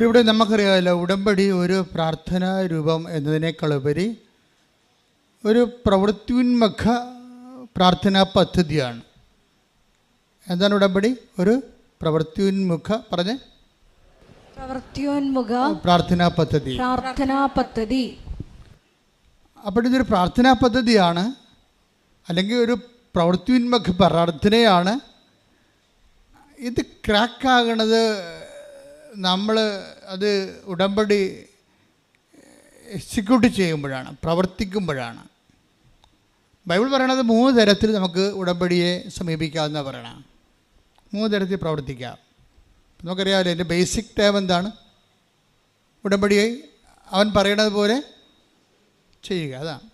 ഇവിടെ നമുക്കറിയാമല്ലോ, ഉടമ്പടി ഒരു പ്രാർത്ഥനാ രൂപം എന്നതിനേക്കാളുപരി ഒരു പ്രവൃത്തിയുന്മുഖ പ്രാർത്ഥനാ പദ്ധതിയാണ്. എന്താണ് ഉടമ്പടി? ഒരു പ്രവൃത്തിയുന്മുഖ പ്രാർത്ഥനാ പദ്ധതി. അപ്പോൾ ഇതൊരു പ്രാർത്ഥനാ പദ്ധതിയാണ്, അല്ലെങ്കിൽ ഒരു പ്രവൃത്തിയുന്മുഖ പ്രാർത്ഥനയാണ്. ഇത് ക്രാക്കാകണത് നമ്മൾ അത് ഉടമ്പടി എക്സിക്യൂട്ട് ചെയ്യുമ്പോഴാണ്, പ്രവർത്തിക്കുമ്പോഴാണ്. ബൈബിൾ പറയണത് 3 തരത്തിൽ നമുക്ക് ഉടമ്പടിയെ സമീപിക്കാമെന്ന് പറയണം. 3 തരത്തിൽ പ്രവർത്തിക്കാം. നമുക്കറിയാമല്ലോ, എൻ്റെ ബേസിക് ടേം എന്താണ്? ഉടമ്പടിയെ അവൻ പറയണത് പോലെ ചെയ്യുക. അതാണ്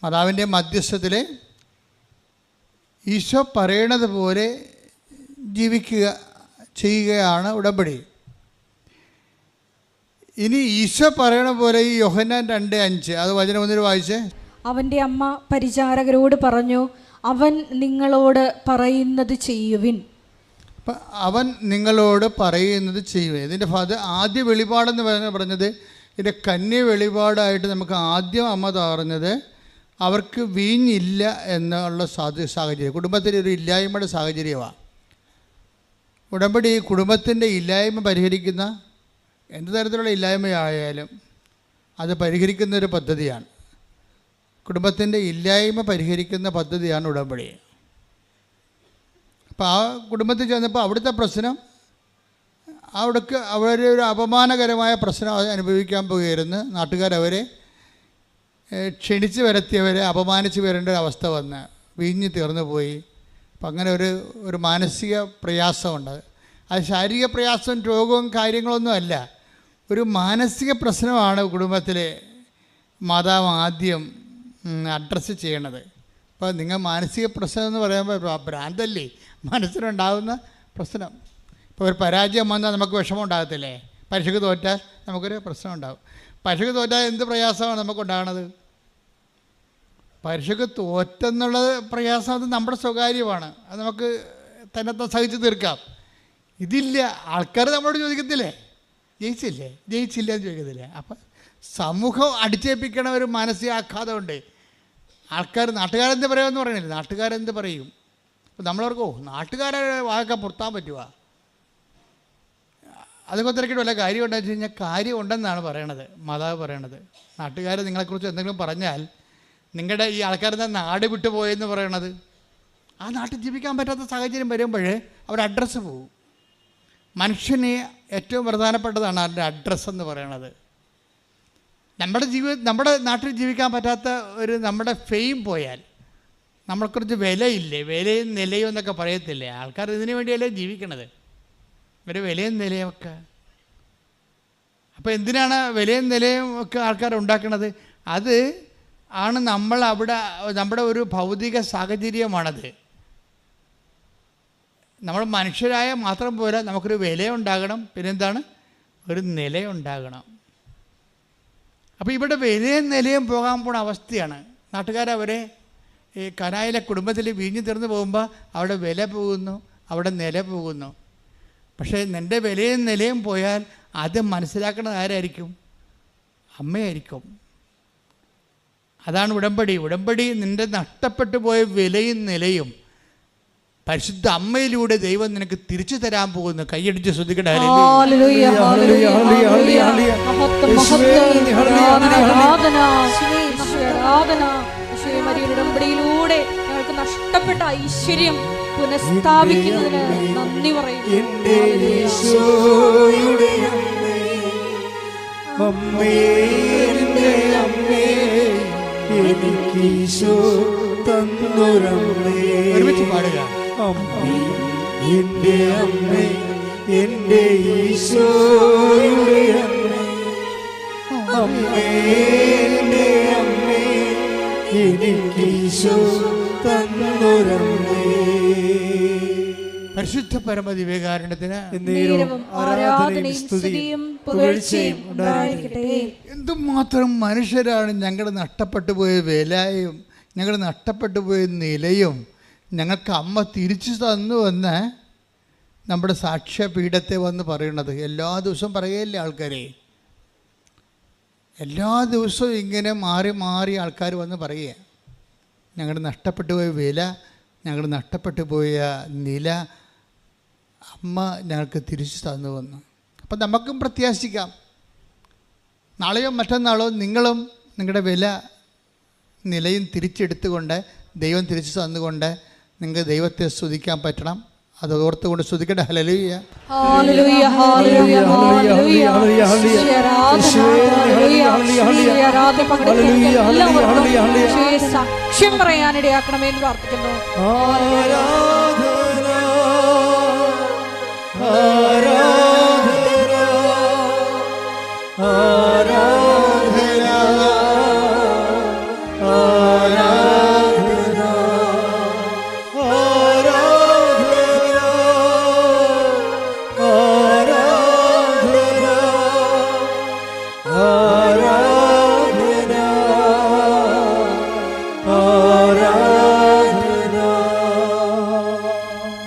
മാതാവിൻ്റെ മധ്യസ്ഥത്തിൽ ഈശോ പറയണത് പോലെ ചെയ്യുകയാണ് ഉടമ്പടി. ഇനി ഈശോ പറയണ പോലെ ഈ യോഹന്നാൻ 2:5 അത് വചനം ഒന്നിന് വായിച്ചേ. അവൻ്റെ അമ്മ പരിചാരകരോട് പറഞ്ഞു, അവൻ നിങ്ങളോട് പറയുന്നത് ചെയ്യുവിൻ. അപ്പം അവൻ നിങ്ങളോട് പറയുന്നത് ചെയ്യുവിൻ. ഇതിൻ്റെ ആദ്യ വെളിപാടെന്ന് പറഞ്ഞത് ഇതിൻ്റെ കന്യ വെളിപാടായിട്ട് നമുക്ക് ആദ്യം അമ്മ പറഞ്ഞത് അവർക്ക് വീഞ്ഞില്ല എന്നുള്ള സാഹചര്യം, കുടുംബത്തിൻ്റെ ഒരു ഇല്ലായ്മയുടെ സാഹചര്യമാണ്. ഉടമ്പടി കുടുംബത്തിൻ്റെ ഇല്ലായ്മ പരിഹരിക്കുന്ന, എന്ത് തരത്തിലുള്ള ഇല്ലായ്മയായാലും അത് പരിഹരിക്കുന്ന ഒരു പദ്ധതിയാണ്. കുടുംബത്തിൻ്റെ ഇല്ലായ്മ പരിഹരിക്കുന്ന പദ്ധതിയാണ് ഉടമ്പടി. അപ്പോൾ ആ കുടുംബത്തിൽ ചെന്നപ്പോൾ അവിടുത്തെ പ്രശ്നം, അവരെ ഒരു അപമാനകരമായ പ്രശ്നം അനുഭവിക്കാൻ പോയിരുന്നു. നാട്ടുകാരവരെ ക്ഷണിച്ച് വരുത്തിയവരെ അപമാനിച്ച് വരേണ്ട ഒരു അവസ്ഥ വന്ന് വീഞ്ഞ് തീർന്നു പോയി. അപ്പം അങ്ങനെ ഒരു മാനസിക പ്രയാസമുണ്ട്. അത് ശാരീരിക പ്രയാസവും രോഗവും കാര്യങ്ങളൊന്നും അല്ല, ഒരു മാനസിക പ്രശ്നമാണ് കുടുംബത്തിലെ മാതാവ് ആദ്യം അഡ്രസ്സ് ചെയ്യണത്. അപ്പോൾ നിങ്ങൾ മാനസിക പ്രശ്നം എന്ന് പറയുമ്പോൾ ഭ്രാന്തല്ലേ മനസ്സിലുണ്ടാകുന്ന പ്രശ്നം. ഇപ്പോൾ ഒരു പരാജയം വന്നാൽ നമുക്ക് വിഷമം ഉണ്ടാകത്തില്ലേ? പരീക്ഷയ്ക്ക് തോറ്റാൽ നമുക്കൊരു പ്രശ്നം ഉണ്ടാകും. പരീക്ഷയ്ക്ക് തോറ്റാൽ എന്ത് പ്രയാസമാണ് നമുക്കുണ്ടാകണത്? പരീക്ഷയ്ക്ക് തോറ്റെന്നുള്ളത് പ്രയാസം, അത് നമ്മുടെ സ്വകാര്യമാണ്, അത് നമുക്ക് തന്നെ സഹിച്ച് തീർക്കാം. ഇതില്ല, ആൾക്കാർ നമ്മളോട് ചോദിക്കത്തില്ലേ, ജയിച്ചില്ല എന്ന് ചോദിക്കത്തില്ലേ? അപ്പം സമൂഹം അടിച്ചേൽപ്പിക്കണ ഒരു മാനസിക ആഘാതമുണ്ട്. നാട്ടുകാരെന്ത് പറയുമെന്ന് പറയണില്ല, നാട്ടുകാരെന്ത് പറയും. അപ്പം നമ്മളവർക്കോ നാട്ടുകാരെ വാക്കൊക്കെ പുറത്താൻ പറ്റുക? അതൊക്കെ തിരക്കിയിട്ട് വല്ല കാര്യം ഉണ്ടെന്ന് വെച്ച് കഴിഞ്ഞാൽ കാര്യം ഉണ്ടെന്നാണ് പറയണത്, മാതാവ് പറയണത്. നാട്ടുകാർ നിങ്ങളെക്കുറിച്ച് എന്തെങ്കിലും പറഞ്ഞാൽ നിങ്ങളുടെ ഈ ആൾക്കാരെന്താ നാട് വിട്ടു പോയെന്ന് പറയണത്, ആ നാട്ടിൽ ജീവിക്കാൻ പറ്റാത്ത സാഹചര്യം വരുമ്പോൾ അവർ അഡ്രസ്സ് പോകും. മനുഷ്യന് ഏറ്റവും പ്രധാനപ്പെട്ടതാണ് അവരുടെ അഡ്രസ്സെന്ന് പറയണത്. നമ്മുടെ നാട്ടിൽ ജീവിക്കാൻ പറ്റാത്ത നമ്മുടെ ഫെയിം പോയാൽ നമ്മളെക്കുറിച്ച് വിലയില്ലേ, വിലയും നിലയും എന്നൊക്കെ പറയത്തില്ലേ? ആൾക്കാർ ഇതിനു വേണ്ടിയല്ലേ ജീവിക്കണത്, ഇവരെ വിലയും നിലയൊക്കെ. അപ്പോൾ എന്തിനാണ് വിലയും നിലയും ഒക്കെ ആൾക്കാർ ഉണ്ടാക്കണത്? അത് ആണ് നമ്മുടെ ഒരു ഭൗതിക സാഹചര്യമാണത്. നമ്മൾ മനുഷ്യരായ മാത്രം പോരാ, നമുക്കൊരു വിലയുണ്ടാകണം, പിന്നെന്താണ്, ഒരു നിലയുണ്ടാകണം. അപ്പോൾ ഇവിടെ വിലയും നിലയും പോകാൻ പോണ അവസ്ഥയാണ്. നാട്ടുകാരവരെ ഈ കനായിലെ കുടുംബത്തിൽ വീഞ്ഞു തീർന്നു പോകുമ്പോൾ അവിടെ വില പോകുന്നു, അവിടെ നില പോകുന്നു. പക്ഷേ നിൻ്റെ വിലയും നിലയും പോയാൽ അത് മനസ്സിലാക്കുന്നത് ആരായിരിക്കും? അമ്മയായിരിക്കും. അതാണ് ഉടമ്പടി. ഉടമ്പടി നിൻ്റെ നഷ്ടപ്പെട്ടു പോയ വിലയും നിലയും പരിശുദ്ധ അമ്മയിലൂടെ ദൈവം നിനക്ക് തിരിച്ചു തരാൻ പോകുന്നു. കൈയടിച്ച് ശ്രദ്ധിക്കട്ടെ. ഉടമ്പടിയിലൂടെ ഞങ്ങൾക്ക് നഷ്ടപ്പെട്ട ഐശ്വര്യം പുനഃസ്ഥാപിക്കുന്നതിന് നന്ദി പറയുന്നു. ഒരുമിച്ച് പാടുക. അമ്മേ എൻ്റെ അമ്മേ, എൻ്റെ ഈശോയുടെ അമ്മേ, അമ്മേ എൻ്റെ അമ്മേ, എനിക്ക് ഈശോ തന്നൊരമ്മേ. പരിശുദ്ധ പരമദിവ്യകാരുണ്യത്തിന് ആരാധനയും സ്തുതിയും പുകഴ്ചയും ഉണ്ടായിരിക്കട്ടെ. എന്തുമാത്രം മനുഷ്യരാണ് ഞങ്ങൾ നഷ്ടപ്പെട്ടു പോയ വിലയും ഞങ്ങൾ നഷ്ടപ്പെട്ടു പോയ നിലയും ഞങ്ങൾക്ക് അമ്മ തിരിച്ചു തന്നുവെന്ന് നമ്മുടെ സാക്ഷ്യപീഠത്തെ വന്ന് പറയണത്? എല്ലാ ദിവസവും പറയുകയല്ലേ ആൾക്കാരെ? എല്ലാ ദിവസവും ഇങ്ങനെ മാറി മാറി ആൾക്കാർ വന്ന് പറയുക, ഞങ്ങളുടെ നഷ്ടപ്പെട്ടു പോയ വില, ഞങ്ങളുടെ നഷ്ടപ്പെട്ടു പോയ നില അമ്മ ഞങ്ങൾക്ക് തിരിച്ചു തന്നു വന്നു. അപ്പം നമുക്കും പ്രത്യാശിക്കാം, നാളെയോ മറ്റന്നാളോ നിങ്ങളും നിങ്ങളുടെ വില നിലയും തിരിച്ചെടുത്തുകൊണ്ട് ദൈവം തിരിച്ചു തന്നുകൊണ്ട് നിങ്ങൾക്ക് ദൈവത്തെ സ്തുതിക്കാൻ പറ്റണം. അത് ഓർത്തുകൊണ്ട് സ്തുതിക്കട്ടെ. ഹല്ലേലൂയ, ഹല്ലേലൂയ, ഹല്ലേലൂയ, ഹല്ലേലൂയ. ആരാധന പങ്കെടുക്കുന്ന എല്ലാവർക്കും യേശുവേ സാക്ഷ്യം പറയാനിടയാക്കണമേ എന്ന് പ്രാർത്ഥിക്കുന്നു. ആരാധന, ആരാധന, ആരാധന, ആരാധന,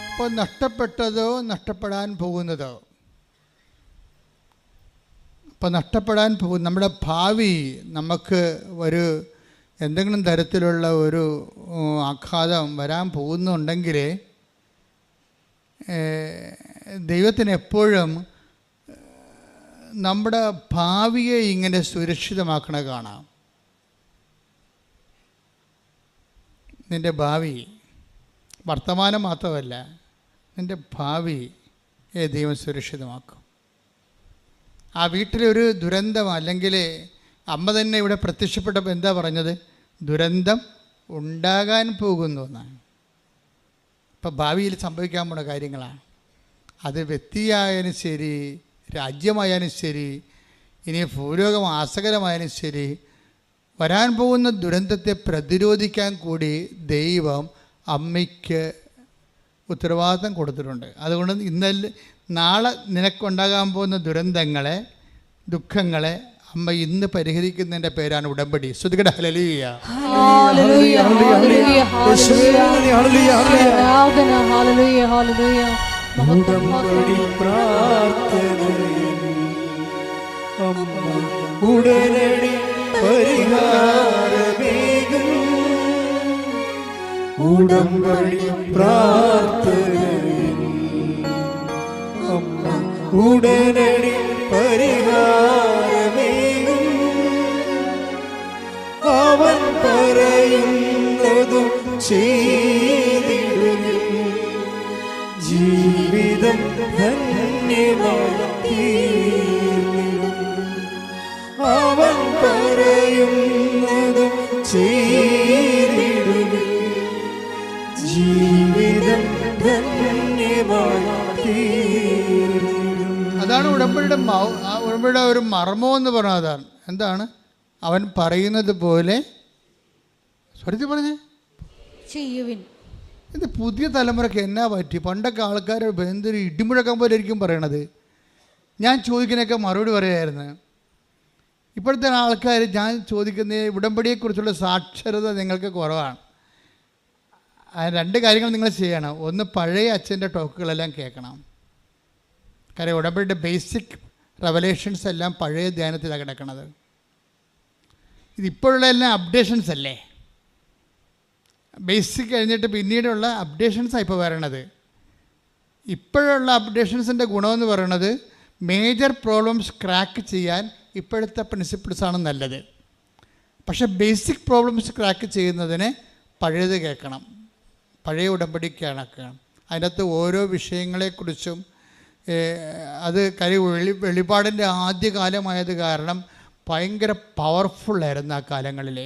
ഇപ്പോൾ നഷ്ടപ്പെട്ടതോ നഷ്ടപ്പെടാൻ പോകുന്നതോ, ഇപ്പോൾ നഷ്ടപ്പെടാൻ പോകും നമ്മുടെ ഭാവി നമുക്ക് ഒരു എന്തെങ്കിലും തരത്തിലുള്ള ഒരു ആഘാതം വരാൻ പോകുന്നുണ്ടെങ്കിൽ ദൈവത്തിന് എപ്പോഴും നമ്മുടെ ഭാവിയെ ഇങ്ങനെ സുരക്ഷിതമാക്കണ കാണാം. നിൻ്റെ ഭാവി, വർത്തമാനം മാത്രമല്ല, നിൻ്റെ ഭാവിയെ ദൈവം സുരക്ഷിതമാക്കും. ആ വീട്ടിലൊരു ദുരന്തം, അല്ലെങ്കിൽ അമ്മ തന്നെ ഇവിടെ പ്രത്യക്ഷപ്പെട്ടപ്പോൾ എന്താ പറഞ്ഞത്? ദുരന്തം ഉണ്ടാകാൻ പോകുന്നു എന്നാണ്. ഇപ്പം ഭാവിയിൽ സംഭവിക്കാൻ പോണ കാര്യങ്ങളാണ്. അത് വ്യക്തിയായാലും ശരി, രാജ്യമായാലും ശരി, ഇനി ഭൂലോകം ആസകരമായാലും ശരി, വരാൻ പോകുന്ന ദുരന്തത്തെ പ്രതിരോധിക്കാൻ കൂടി ദൈവം അമ്മയ്ക്ക് ഉത്തരവാദിത്തം കൊടുത്തിട്ടുണ്ട്. അതുകൊണ്ട് നാളെ നിനക്കുണ്ടാകാൻ പോകുന്ന ദുരന്തങ്ങളെ, ദുഃഖങ്ങളെ അമ്മ ഇന്ന് പരിഹരിക്കുന്നതിൻ്റെ പേരാണ് ഉടമ്പടി. സ്തുതിക്കട്ടെ. ഹല്ലേലൂയ, ഹല്ലേലൂയ, ഹല്ലേലൂയ, ആരാധന, ഹല്ലേലൂയ, ഹല്ലേലൂയ. ഉടമ്പടി പ്രാർത്ഥനയിൽ അമ്മ ഉടനടി പരിഹാരമേകും. ഉടമ്പടി പ്രാർത്ഥനയിൽ അമ്മ ഉടനടി പരിഹാരമേകും. അവൻ പറയുന്നതും ചെയ്തിടും. ജീവിതം ധന്യമാക്കി അവൻ പറയുന്നതും ചെയ്തിടും. ജീവിതം ധന്യമാക്കി. അതാണ് ഉടമ്പടിയുടെ ഒരു മർമ്മം എന്ന് പറഞ്ഞാൽ. അതാണ് എന്താണ്? അവൻ പറയുന്നത് പോലെ സ്വരത്തിൽ പറഞ്ഞേ ചെയ്യുവിൻ. ഇത് പുതിയ തലമുറയ്ക്ക് എന്നാ പറ്റി? പണ്ടൊക്കെ ആൾക്കാർ എന്തൊരു ഇടിമുഴക്കം പോലെ ആയിരിക്കും പറയണത്. ഞാൻ ചോദിക്കുന്നതൊക്കെ മറുപടി പറയുമായിരുന്നു. ഇപ്പോഴത്തെ ആൾക്കാർ ഞാൻ ചോദിക്കുന്ന ഉടമ്പടിയെക്കുറിച്ചുള്ള സാക്ഷരത നിങ്ങൾക്ക് കുറവാണ്. രണ്ട് കാര്യങ്ങൾ നിങ്ങൾ ചെയ്യണം. ഒന്ന്, പഴയ അച്ഛൻ്റെ ടോക്കുകളെല്ലാം കേൾക്കണം. കാര്യം ഉടമ്പടിയുടെ ബേസിക് റെവലേഷൻസ് എല്ലാം പഴയ ധ്യാനത്തിലാണ് കിടക്കണത്. ഇതിപ്പോഴുള്ള എല്ലാം അപ്ഡേഷൻസ് അല്ലേ? ബേസിക് കഴിഞ്ഞിട്ട് പിന്നീടുള്ള അപ്ഡേഷൻസാണ് ഇപ്പോൾ വരണത്. ഇപ്പോഴുള്ള അപ്ഡേഷൻസിൻ്റെ ഗുണമെന്ന് പറയുന്നത് മേജർ പ്രോബ്ലംസ് ക്രാക്ക് ചെയ്യാൻ ഇപ്പോഴത്തെ പ്രിൻസിപ്പിൾസാണ് നല്ലത്. പക്ഷേ ബേസിക് പ്രോബ്ലംസ് ക്രാക്ക് ചെയ്യുന്നതിന് പഴയത് കേൾക്കണം, പഴയ ഉടമ്പടി കേൾക്കണം. അതിനകത്ത് ഓരോ വിഷയങ്ങളെക്കുറിച്ചും അത് വെളിപാടിൻ്റെ ആദ്യകാലമായത് കാരണം ഭയങ്കര പവർഫുള്ളായിരുന്നു ആ കാലങ്ങളിൽ.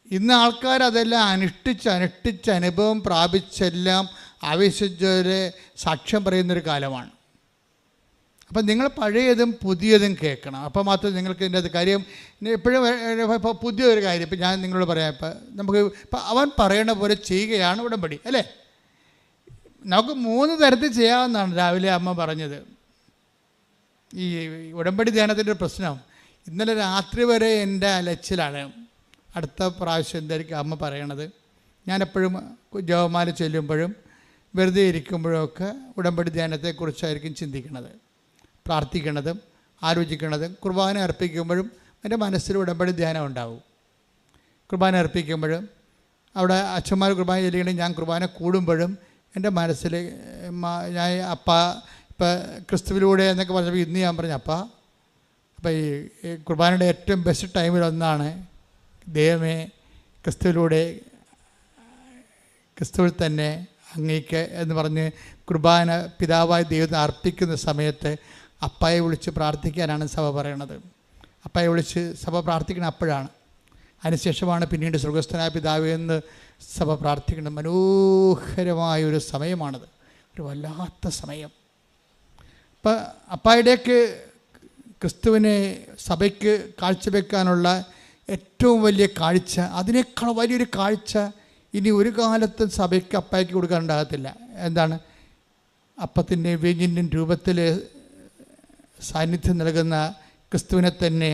ഇന്ന് ആൾക്കാർ അതെല്ലാം അനുഷ്ഠിച്ച് അനുഭവം പ്രാപിച്ചെല്ലാം ആവേശിച്ചവരെ സാക്ഷ്യം പറയുന്നൊരു കാലമാണ്. അപ്പം നിങ്ങൾ പഴയതും പുതിയതും കേൾക്കണം. അപ്പോൾ മാത്രമേ നിങ്ങൾക്ക് ഇതിൻ്റെ അത് കാര്യം എപ്പോഴും ഇപ്പോൾ പുതിയൊരു കാര്യം ഇപ്പം ഞാൻ നിങ്ങളോട് പറയാം. നമുക്ക് ഇപ്പം അവൻ പറയണ പോലെ ചെയ്യുകയാണ് ഉടമ്പടി അല്ലേ? നമുക്ക് 3 തരത്തിൽ ചെയ്യാവുന്നതാണ്. രാവിലെ അമ്മ പറഞ്ഞത് ഈ ഉടമ്പടി ധ്യാനത്തിൻ്റെ പ്രശ്നം ഇന്നലെ രാത്രി വരെ എൻ്റെ അലച്ചിലാണ്. അടുത്ത പ്രാവശ്യം എന്തായിരിക്കും അമ്മ പറയണത്? ഞാനെപ്പോഴും ജപമാല ചൊല്ലുമ്പോഴും വെറുതെ ഇരിക്കുമ്പോഴൊക്കെ ഉടമ്പടി ധ്യാനത്തെക്കുറിച്ചായിരിക്കും ചിന്തിക്കുന്നത്, പ്രാർത്ഥിക്കുന്നതും ആലോചിക്കുന്നതും. കുർബാന അർപ്പിക്കുമ്പോഴും എൻ്റെ മനസ്സിൽ ഉടമ്പടി ധ്യാനം ഉണ്ടാവും. കുർബാന അർപ്പിക്കുമ്പോഴും അവിടെ അച്ഛന്മാർ കുർബാന ചൊല്ലിക്കണമെങ്കിൽ ഞാൻ കുർബാന കൂടുമ്പോഴും എൻ്റെ മനസ്സിൽ ഞാൻ ഇപ്പം ക്രിസ്തുവിലൂടെ എന്നൊക്കെ പറഞ്ഞപ്പോൾ ഇന്ന് ഞാൻ പറഞ്ഞു അപ്പം ഈ കുർബാനയുടെ ഏറ്റവും ബെസ്റ്റ് ടൈമിലൊന്നാണ് ദൈവമേ ക്രിസ്തുവിൽ തന്നെ അങ്ങേക്ക് എന്ന് പറഞ്ഞ് കുർബാന പിതാവായ ദൈവത്തിന് അർപ്പിക്കുന്ന സമയത്ത് അപ്പായെ വിളിച്ച് പ്രാർത്ഥിക്കാനാണ് സഭ പറയണത്. അപ്പായെ വിളിച്ച് സഭ പ്രാർത്ഥിക്കണം അപ്പോഴാണ്. അതിനുശേഷമാണ് പിന്നീട് സ്വർഗസ്ഥനായ പിതാവേ എന്ന് സഭ പ്രാർത്ഥിക്കുന്നത്. മനോഹരമായൊരു സമയമാണത്, ഒരു വല്ലാത്ത സമയം. ഇപ്പം അപ്പായുടെയൊക്കെ ക്രിസ്തുവിനെ സഭയ്ക്ക് കാഴ്ചവെക്കാനുള്ള ഏറ്റവും വലിയ കാഴ്ച, അതിനേക്കാൾ വലിയൊരു കാഴ്ച ഇനി ഒരു കാലത്തും സഭയ്ക്ക് അപ്പായ്ക്ക് കൊടുക്കാനുണ്ടാകത്തില്ല. എന്താണ്? അപ്പത്തിൻ്റെ വീഞ്ഞിൻ്റെ രൂപത്തിൽ സാന്നിധ്യം നൽകുന്ന ക്രിസ്തുവിനെ തന്നെ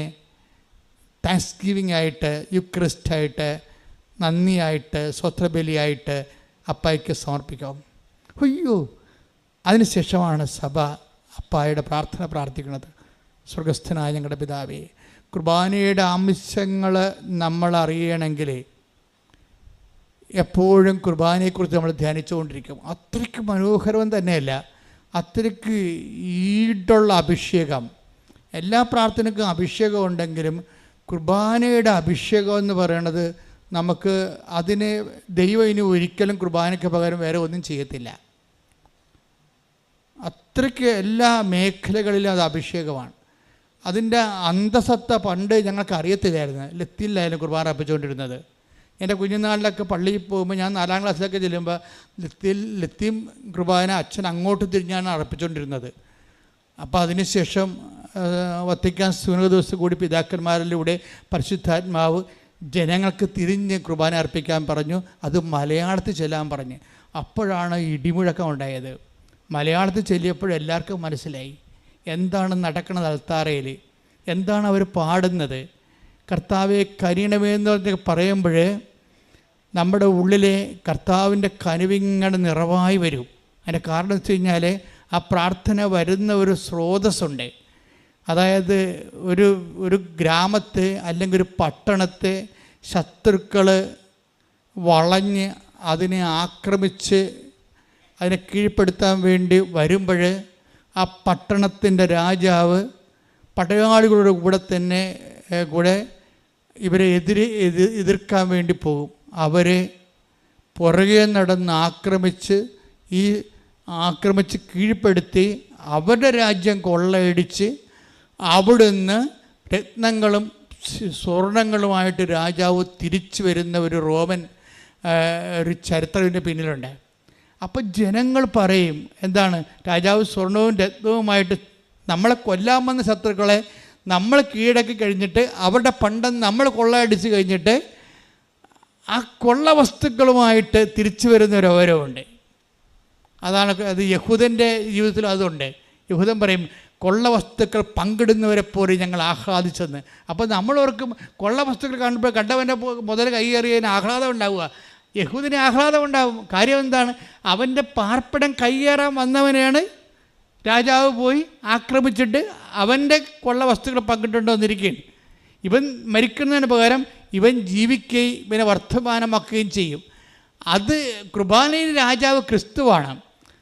താങ്ക്സ് ഗിവിംഗ് ആയിട്ട്, യുക്രിസ്റ്റായിട്ട്, നന്ദിയായിട്ട്, സ്വത്രബലിയായിട്ട് അപ്പായ്ക്ക് സമർപ്പിക്കാം. അയ്യോ, അതിനുശേഷമാണ് സഭ അപ്പായുടെ പ്രാർത്ഥന പ്രാർത്ഥിക്കുന്നത്. സ്വർഗസ്ഥനായ ഞങ്ങളുടെ പിതാവേ, കുർബാനയുടെ അംശങ്ങൾ നമ്മൾ അറിയണമെങ്കിൽ എപ്പോഴും കുർബാനയെക്കുറിച്ച് നമ്മൾ ധ്യാനിച്ചുകൊണ്ടിരിക്കും. അത്രയ്ക്ക് മനോഹരം തന്നെയല്ല, അത്രയ്ക്ക് ഈടുള്ള അഭിഷേകം. എല്ലാ പ്രാർത്ഥനയ്ക്കും അഭിഷേകം ഉണ്ടെങ്കിലും കുർബാനയുടെ അഭിഷേകം എന്ന് പറയുന്നത് നമുക്ക് അതിന് ദൈവം ഇനി ഒരിക്കലും കുർബാനയ്ക്ക് പകരം വേറെ ഒന്നും ചെയ്യത്തില്ല. അത്രയ്ക്ക് എല്ലാ മേഖലകളിലും അത് അഭിഷേകമാണ്. അതിൻ്റെ അന്തസത്ത പണ്ട് ഞങ്ങൾക്ക് അറിയത്തില്ലായിരുന്നു. ലത്തിയിലായിരുന്നു കുർബാന അർപ്പിച്ചുകൊണ്ടിരുന്നത്. എൻ്റെ കുഞ്ഞുനാളിലൊക്കെ പള്ളിയിൽ പോകുമ്പോൾ ഞാൻ 4ാം ക്ലാസ്സിലൊക്കെ ചെല്ലുമ്പോൾ ലത്തീം കുർബാന അച്ഛൻ അങ്ങോട്ട് തിരിഞ്ഞാണ് അർപ്പിച്ചുകൊണ്ടിരുന്നത്. അപ്പോൾ അതിനുശേഷം വത്തിക്കാൻ സുനകദോസ് കൂടി പിതാക്കന്മാരിലൂടെ പരിശുദ്ധാത്മാവ് ജനങ്ങൾക്ക് തിരിഞ്ഞ് കുർബാന അർപ്പിക്കാൻ പറഞ്ഞു. അത് മലയാളത്തിൽ ചെല്ലാൻ പറഞ്ഞ്. അപ്പോഴാണ് ഇടിമുഴക്കം ഉണ്ടായത്. മലയാളത്തിൽ ചെല്ലിയപ്പോൾ എല്ലാവർക്കും മനസ്സിലായി എന്താണ് നടക്കുന്നത്, അൽത്താരയിൽ എന്താണ് അവർ പാടുന്നത്. കർത്താവെ കനിയണമേ എന്ന് പറഞ്ഞ് പറയുമ്പോൾ നമ്മുടെ ഉള്ളിലെ കർത്താവിൻ്റെ കനിവിങ്ങനെ നിറവായി വരും. അതിൻ്റെ കാരണം വെച്ച് കഴിഞ്ഞാൽ ആ പ്രാർത്ഥന വരുന്ന ഒരു സ്രോതസ്സുണ്ട്. അതായത് ഒരു ഗ്രാമത്തെ അല്ലെങ്കിൽ ഒരു പട്ടണത്തെ ശത്രുക്കൾ വളഞ്ഞ് അതിനെ ആക്രമിച്ച് അതിനെ കീഴ്പ്പെടുത്താൻ വേണ്ടി വരുമ്പോൾ ആ പട്ടണത്തിൻ്റെ രാജാവ് പടയാളികളുടെ കൂടെ ഇവരെ എതിർക്കാൻ വേണ്ടി പോകും. അവരെ പുറകെ നടന്ന് ആക്രമിച്ച് കീഴ്പ്പെടുത്തി അവരുടെ രാജ്യം കൊള്ളയടിച്ച് അവിടുന്ന് രത്നങ്ങളും സ്വർണങ്ങളുമായിട്ട് രാജാവ് തിരിച്ചു വരുന്ന ഒരു റോമൻ ഒരു ചരിത്രത്തിൻ്റെ പിന്നിലുണ്ട്. അപ്പം ജനങ്ങൾ പറയും എന്താണ്, രാജാവ് സ്വർണവും രത്നവുമായിട്ട് നമ്മളെ കൊല്ലാൻ വന്ന ശത്രുക്കളെ നമ്മൾ കീഴടക്കി കഴിഞ്ഞിട്ട് അവരുടെ പണ്ടം നമ്മൾ കൊള്ളയടിച്ച് കഴിഞ്ഞിട്ട് ആ കൊള്ള വസ്തുക്കളുമായിട്ട് തിരിച്ചു വരുന്നൊരവരവുണ്ട്. അത് യഹൂദൻ്റെ ജീവിതത്തിൽ അതുണ്ട്. യഹൂദൻ പറയും കൊള്ള വസ്തുക്കൾ പങ്കിടുന്നവരെ പോലെ ഞങ്ങൾ ആഹ്ലാദിച്ചെന്ന്. അപ്പോൾ നമ്മളോർക്കും കൊള്ള വസ്തുക്കൾ കാണുമ്പോൾ കണ്ടവൻ്റെ മുതൽ കൈയേറിയതിന് ആഹ്ലാദം ഉണ്ടാവുക. യഹൂദിന് ആഹ്ലാദം ഉണ്ടാവും. കാര്യം എന്താണ്? അവൻ്റെ പാർപ്പിടം കൈയേറാൻ വന്നവനെയാണ് രാജാവ് പോയി ആക്രമിച്ചിട്ട് അവൻ്റെ കൊള്ള വസ്തുക്കൾ പങ്കിട്ടുണ്ടോ എന്നിരിക്കുകയാണ്. ഇവൻ മരിക്കുന്നതിന് പകരം ഇവൻ ജീവിക്കുകയും ഇവനെ വർത്തമാനമാക്കുകയും ചെയ്യും. അത് കുർബാനയിൽ രാജാവ് ക്രിസ്തുവാണ്.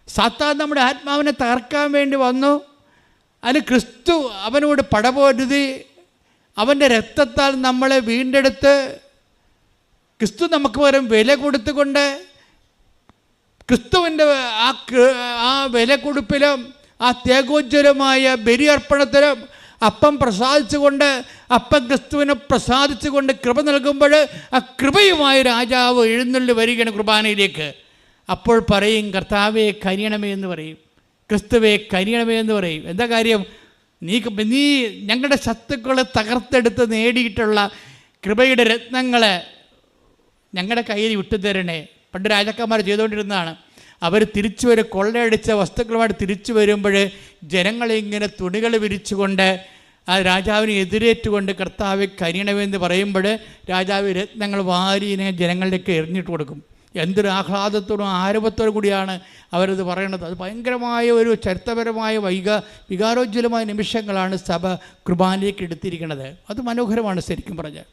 സാത്താൻ നമ്മുടെ ആത്മാവിനെ തകർക്കാൻ വേണ്ടി വന്നു. അതിന് ക്രിസ്തു അവനോട് പടപൊരുതി അവൻ്റെ രക്തത്താൽ നമ്മളെ വീണ്ടെടുത്ത് ക്രിസ്തു നമുക്ക് പകരം വില കൊടുത്തുകൊണ്ട് ക്രിസ്തുവിൻ്റെ ആ വില കൊടുപ്പിലും ആ ത്യാഗോജ്വലമായ ബലിയർപ്പണത്തിലും അപ്പം പ്രസാദിച്ചുകൊണ്ട് അപ്പം ക്രിസ്തുവിനെ പ്രസാദിച്ചുകൊണ്ട് കൃപ നൽകുമ്പോൾ ആ കൃപയുമായി രാജാവ് എഴുന്നള്ളി വരികയാണ് കുർബാനയിലേക്ക്. അപ്പോൾ പറയും കർത്താവെ കനിയണമേ എന്ന് പറയും, ക്രിസ്തുവെ കനിയണമേ എന്ന് പറയും. എന്താ കാര്യം? നീ ഞങ്ങളുടെ ശത്രുക്കളെ തകർത്തെടുത്ത് നേടിയിട്ടുള്ള കൃപയുടെ രത്നങ്ങളെ ഞങ്ങളുടെ കയ്യിൽ വിട്ടുതരണേ. പണ്ട് രാജാക്കന്മാർ ചെയ്തുകൊണ്ടിരുന്നതാണ്. അവർ തിരിച്ചു കൊള്ളയടിച്ച വസ്തുക്കളുമായിട്ട് തിരിച്ചു വരുമ്പോൾ ജനങ്ങളിങ്ങനെ തുണികൾ വിരിച്ചുകൊണ്ട് ആ രാജാവിനെ എതിരേറ്റുകൊണ്ട് കർത്താവെ കനിയണമെന്ന് പറയുമ്പോൾ രാജാവ് രത്നങ്ങൾ വാരി ജനങ്ങളിലേക്ക് എറിഞ്ഞിട്ട് കൊടുക്കും. എന്തൊരു ആഹ്ലാദത്തോടും ആരവത്തോടു കൂടിയാണ് അവരത് പറയണത്. അത് ഭയങ്കരമായ ഒരു ചരിത്രപരമായ വികാരോജ്വലമായ നിമിഷങ്ങളാണ് സഭ കുർബാനയിലേക്ക് എടുത്തിരിക്കുന്നത്. അത് മനോഹരമാണ് ശരിക്കും പറഞ്ഞാൽ.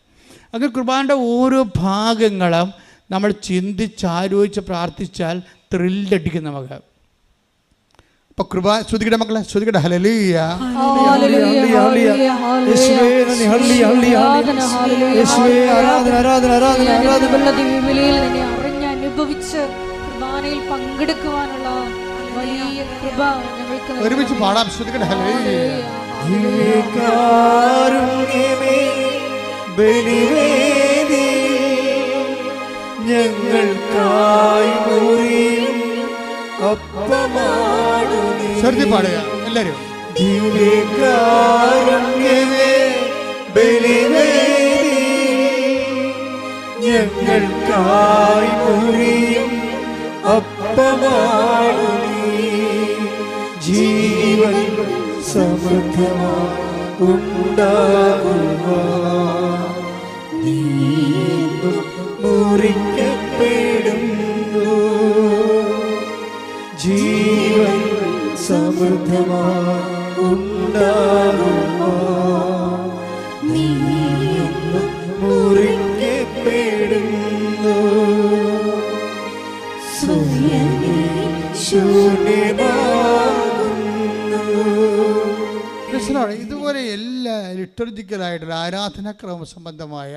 അങ്ങനെ കുർബാനയുടെ ഓരോ ഭാഗങ്ങളും നമ്മൾ ചിന്തിച്ചാലോചിച്ച് പ്രാർത്ഥിച്ചാൽ ത്രില്ലടിക്കും നമുക്ക്. അപ്പോൾ കുർബാന ശ്രുതികട മക്കളെ, ശ്രുതികട ഹല്ലേലൂയ. പങ്കെടുക്കുവാനുള്ള വലിയ കൃപ ഞങ്ങൾക്ക് ഒരുമിച്ച് പാടാം. ശ്രുതികട ഹല്ലേലൂയ. ഞങ്ങൾക്കായി ശ്രുതി പാടുക എല്ലാവരും. ഞങ്ങൾക്കായി മുറിയും അപ്പമാണു നീ, ജീവൻ സമൃദ്ധമായി ഉണ്ടാകുവാൻ നീ മുറിക്കപ്പെടുന്നു, ജീവൻ സമൃദ്ധമായി ഉണ്ടാകുവാൻ നീ മുറിക്കപ്പെടുന്നു. ഇതുപോലെ എല്ലാ ലിറ്റർജിക്കലായിട്ടുള്ള ആരാധനാക്രമ സംബന്ധമായ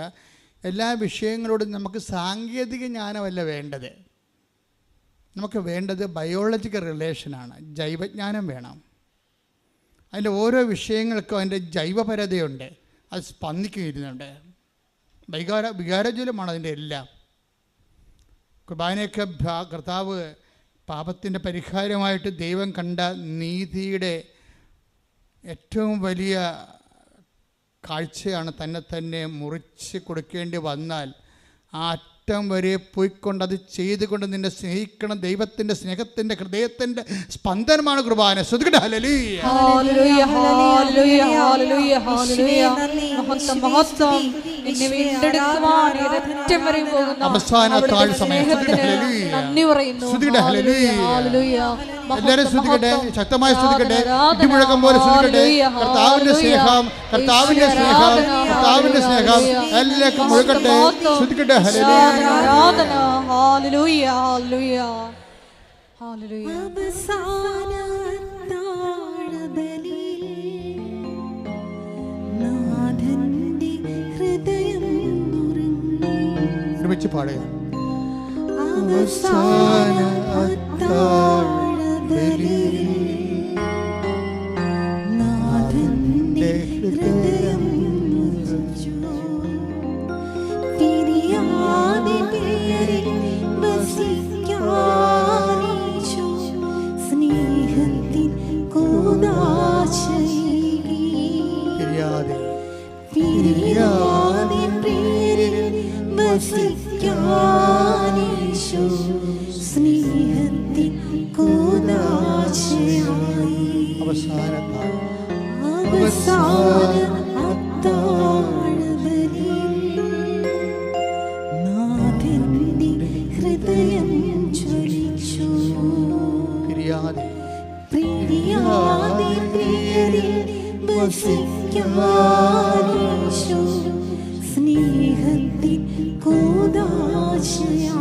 എല്ലാ വിഷയങ്ങളോടും നമുക്ക് സാങ്കേതിക ജ്ഞാനമല്ല വേണ്ടത്. നമുക്ക് വേണ്ടത് ബയോളജിക്കൽ റിലേഷനാണ്. ജൈവജ്ഞാനം വേണം. അതിൻ്റെ ഓരോ വിഷയങ്ങൾക്കും അതിൻ്റെ ജൈവപരതയുണ്ട്, അത് സ്പന്ദിക്കുന്നുണ്ട്. വികാരജ്വലമാണ് അതിൻ്റെ എല്ലാം. കുർബാനയൊക്കെ കർത്താവ് പാപത്തിൻ്റെ പരിഹാരമായിട്ട് ദൈവം കണ്ട നീതിയുടെ ഏറ്റവും വലിയ കാഴ്ചയാണ്. തന്നെ മുറിച്ച് കൊടുക്കേണ്ടി വന്നാൽ ആ അറ്റം വരെ പോയിക്കൊണ്ട് അത് ചെയ്തുകൊണ്ട് നിന്നെ സ്നേഹിക്കണം. ദൈവത്തിൻ്റെ സ്നേഹത്തിൻ്റെ ഹൃദയത്തിൻ്റെ സ്പന്ദനമാണ് കുർബാന. ശ്രുതികട ഹല്ലേലൂയ. ഹല്ലേലൂയ ഹല്ലേലൂയ ഹല്ലേലൂയ ഹല്ലേലൂയ. മഹത്വം മഹത്വം. നിന്നെ വീണ്ടെടുക്കുവാൻ ഏറ്റവും വരെ പോകുന്ന അവസാന താഴ് സമയം. നന്ദി പറയുന്നു. ശ്രുതികട ഹല്ലേലൂയ. ഹല്ലേലൂയ. എല്ലാവരും ശ്രുതിക്കട്ടെ, ശക്തമായി ശ്രുതിക്കട്ടെ, ഇടിമുഴക്കം പോലെ ശ്രുതിക്കട്ടെ. കർത്താവിൻ്റെ സ്നേഹം, കർത്താവിൻ്റെ സ്നേഹം, കർത്താവിൻ്റെ സ്നേഹം എല്ലാവർക്കും മുഴുകട്ടെ. ശ്രുതിക്കട്ടെ ഹല്ലേലൂയ. ആരാധന. ഹല്ലേലൂയ ഹല്ലേലൂയ ഹല്ലേലൂയ. ഒരുമിച്ച് പാടുക. അവസാന നാഥന്റെ ഹൃദയം തിരിയാതെ പേരിൽ വസിക്കാനീശോ സ്നേഹത്തിൻ കൂദാശയേകി. തിരിയാതെ പേരിൽ വസിക്കാനീശോ സ്നേഹത്തിൻ കൂദാശയായി. അവസാന അത്താഴബലിയിൽ നാഥന്റെ ഹൃദയം ജ്വലിച്ചു. പ്രിയാതെ പ്രിയരിൽ വസിക്കാനീശോ സ്നേഹത്തിൻ കൂദാശയായി.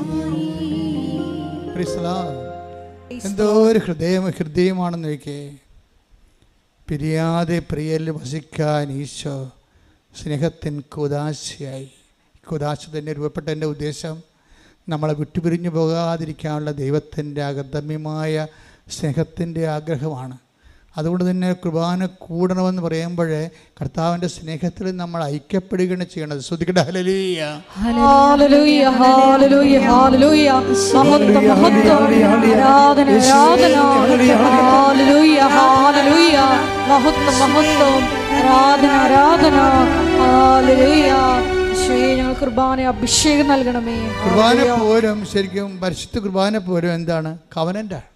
എന്തോ ഒരു ഹൃദയമാണെന്ന് നോക്കേ. പിരിയാതെ പ്രിയരിൽ വസിക്കാൻ ഈശോ സ്നേഹത്തിൻ കൂദാശയായി. കൂദാശ തന്നെ രൂപപ്പെട്ടതിൻ്റെ ഉദ്ദേശം നമ്മളെ വിട്ടുപിരിഞ്ഞു പോകാതിരിക്കാനുള്ള ദൈവത്തിൻ്റെ അഗമ്യമായ സ്നേഹത്തിൻ്റെ ആഗ്രഹമാണ്. അതുകൊണ്ട് തന്നെ കുർബാന കൂടണമെന്ന് പറയുമ്പോൾ കർത്താവിൻ്റെ സ്നേഹത്തിൽ നമ്മൾ ഐക്യപ്പെടുകയാണ് ചെയ്യണത്. ശ്രുതികട ഹല്ലേലൂയ. ഹല്ലേലൂയ ഹല്ലേലൂയ ഹല്ലേലൂയ. മഹത്വം മഹത്വം. ആരാധന ആരാധന. ഹല്ലേലൂയ ഹല്ലേലൂയ. മഹത്വം മഹത്വം. ആരാധന ആരാധന. ഹല്ലേലൂയ. ഞങ്ങൾ കുർബാന അഭിഷേകം നൽകണമേ. കുർബാന പോലും ശരിക്കും പരിശുദ്ധ കുർബാന പോലും എന്താണ്? കവനൻ്റാണ്,